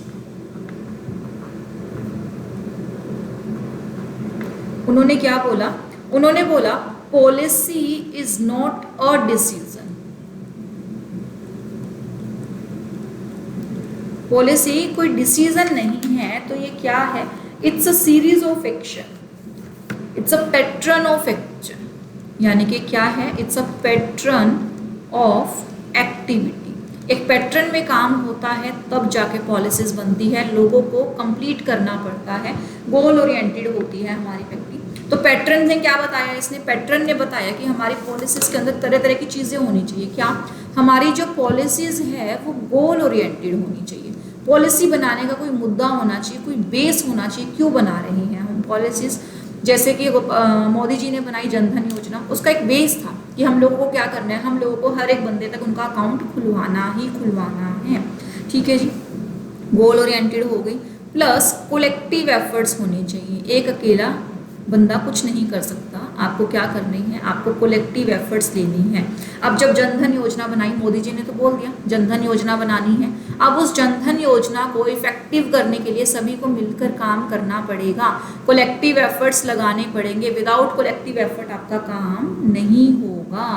A: उन्होंने क्या बोला, उन्होंने बोला policy is not a decision, policy कोई डिसीजन नहीं है, तो ये क्या है, it's a series of action, it's a pattern of action, यानी कि क्या है, it's a pattern of activity. एक पैटर्न में काम होता है तब जाके पॉलिसीज बनती है, लोगों को कंप्लीट करना पड़ता है, गोल ओरिएंटेड होती है हमारी व्यक्ति। तो पैटर्न ने क्या बताया, इसने पैटर्न ने बताया कि हमारी पॉलिसीज के अंदर तरह तरह की चीज़ें होनी चाहिए। क्या, हमारी जो पॉलिसीज है वो गोल ओरिएंटेड होनी चाहिए, पॉलिसी बनाने का कोई मुद्दा होना चाहिए, कोई बेस होना चाहिए, क्यों बना रहे हैं हम पॉलिसीज। जैसे कि मोदी जी ने बनाई जनधन योजना, उसका एक बेस था कि हम लोगों को क्या करना है, हम लोगों को हर एक बंदे तक उनका अकाउंट खुलवाना ही खुलवाना है, ठीक है जी, गोल ओरिएंटेड हो गई। प्लस कोलेक्टिव एफर्ट्स होने चाहिए, एक अकेला बंदा कुछ नहीं कर सकता, आपको क्या करनी है, आपको कोलेक्टिव एफर्ट्स लेनी है। अब जब जनधन योजना बनाई, मोदी जी ने तो बोल दिया जनधन योजना बनानी है, अब उस जनधन योजना को इफेक्टिव करने के लिए सभी को मिलकर काम करना पड़ेगा, कोलेक्टिव एफर्ट्स लगाने पड़ेंगे, विदाउट कोलेक्टिव एफर्ट आपका काम नहीं होगा,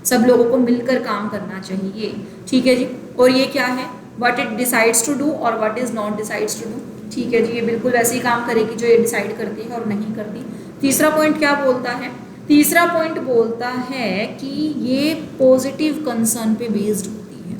A: सब लोगों को मिलकर काम करना चाहिए, ठीक है जी। और ये क्या है, what it decides to do or what is not decides to do, ठीक है जी, ये बिल्कुल ऐसे ही काम करेगी जो ये डिसाइड करती है और नहीं करती। तीसरा पॉइंट क्या बोलता है, तीसरा पॉइंट बोलता है कि ये पॉजिटिव कंसर्न पे बेस्ड होती है,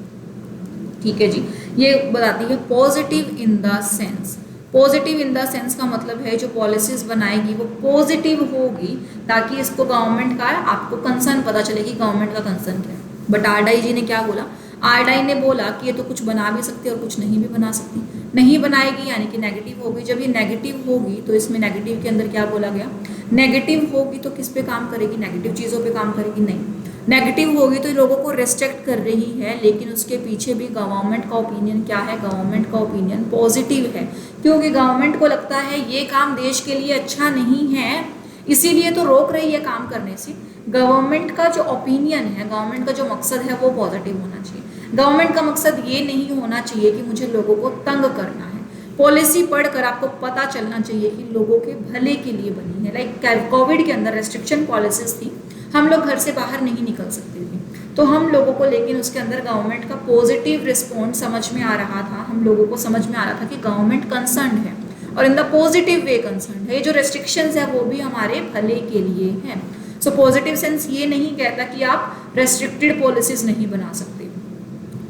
A: ठीक है जी, ये बताती है positive in the sense, positive in the sense का मतलब है जो पॉलिसीज बनाएगी वो पॉजिटिव होगी, ताकि इसको गवर्नमेंट का, आपको कंसर्न पता चले कि गवर्नमेंट का कंसर्न क्या है। बट आरडाई जी ने क्या बोला, आरडाई ने बोला कि ये तो कुछ बना भी सकती है और कुछ नहीं भी बना सकती, नहीं बनाएगी यानी कि नेगेटिव होगी। जब ये नेगेटिव होगी तो इसमें नेगेटिव के अंदर क्या बोला गया, नेगेटिव होगी तो किस पे काम करेगी, नेगेटिव चीज़ों पे काम करेगी, नहीं, नेगेटिव होगी तो लोगों को रेस्ट्रिक्ट कर रही है, लेकिन उसके पीछे भी गवर्नमेंट का ओपिनियन क्या है, गवर्नमेंट का ओपिनियन पॉजिटिव है, क्योंकि गवर्नमेंट को लगता है ये काम देश के लिए अच्छा नहीं है, इसीलिए तो रोक रही है काम करने से। गवर्नमेंट का जो ओपिनियन है, गवर्नमेंट का जो मकसद है वो पॉजिटिव होना चाहिए। गवर्नमेंट का मकसद ये नहीं होना चाहिए कि मुझे लोगों को तंग करना है। पॉलिसी पढ़कर आपको पता चलना चाहिए कि लोगों के भले के लिए बनी है। लाइक कोविड के अंदर रेस्ट्रिक्शन पॉलिसीज थी, हम लोग घर से बाहर नहीं निकल सकते थे, तो हम लोगों को, लेकिन उसके अंदर गवर्नमेंट का पॉजिटिव रिस्पॉन्स समझ में आ रहा था, हम लोगों को समझ में आ रहा था कि गवर्नमेंट कंसर्न है और in the positive way concern है, ये जो रेस्ट्रिक्शंस है वो भी हमारे भले के लिए है। सो पॉजिटिव सेंस ये नहीं कहता कि आप रेस्ट्रिक्टेड पॉलिसीज नहीं बना सकते,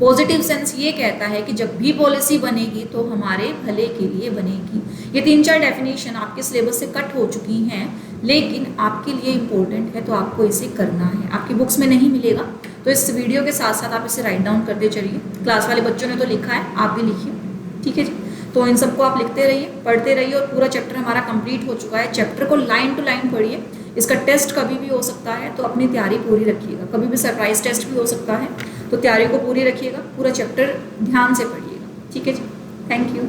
A: पॉजिटिव सेंस ये कहता है कि जब भी पॉलिसी बनेगी तो हमारे भले के लिए बनेगी। ये 3-4 डेफिनेशन आपके सिलेबस से कट हो चुकी हैं, लेकिन आपके लिए इम्पोर्टेंट है तो आपको इसे करना है, आपकी बुक्स में नहीं मिलेगा, तो इस वीडियो के साथ साथ आप इसे राइट डाउन करते चलिए। क्लास वाले बच्चों ने तो लिखा है, आप भी लिखिए, ठीक है जी। तो इन सबको आप लिखते रहिए, पढ़ते रहिए, और पूरा चैप्टर हमारा कंप्लीट हो चुका है। चैप्टर को लाइन टू लाइन पढ़िए, इसका टेस्ट कभी भी हो सकता है, तो अपनी तैयारी पूरी रखिएगा, कभी भी सरप्राइज टेस्ट भी हो सकता है, तो तैयारी को पूरी रखिएगा, पूरा चैप्टर ध्यान से पढ़िएगा, ठीक है जी। Thank you.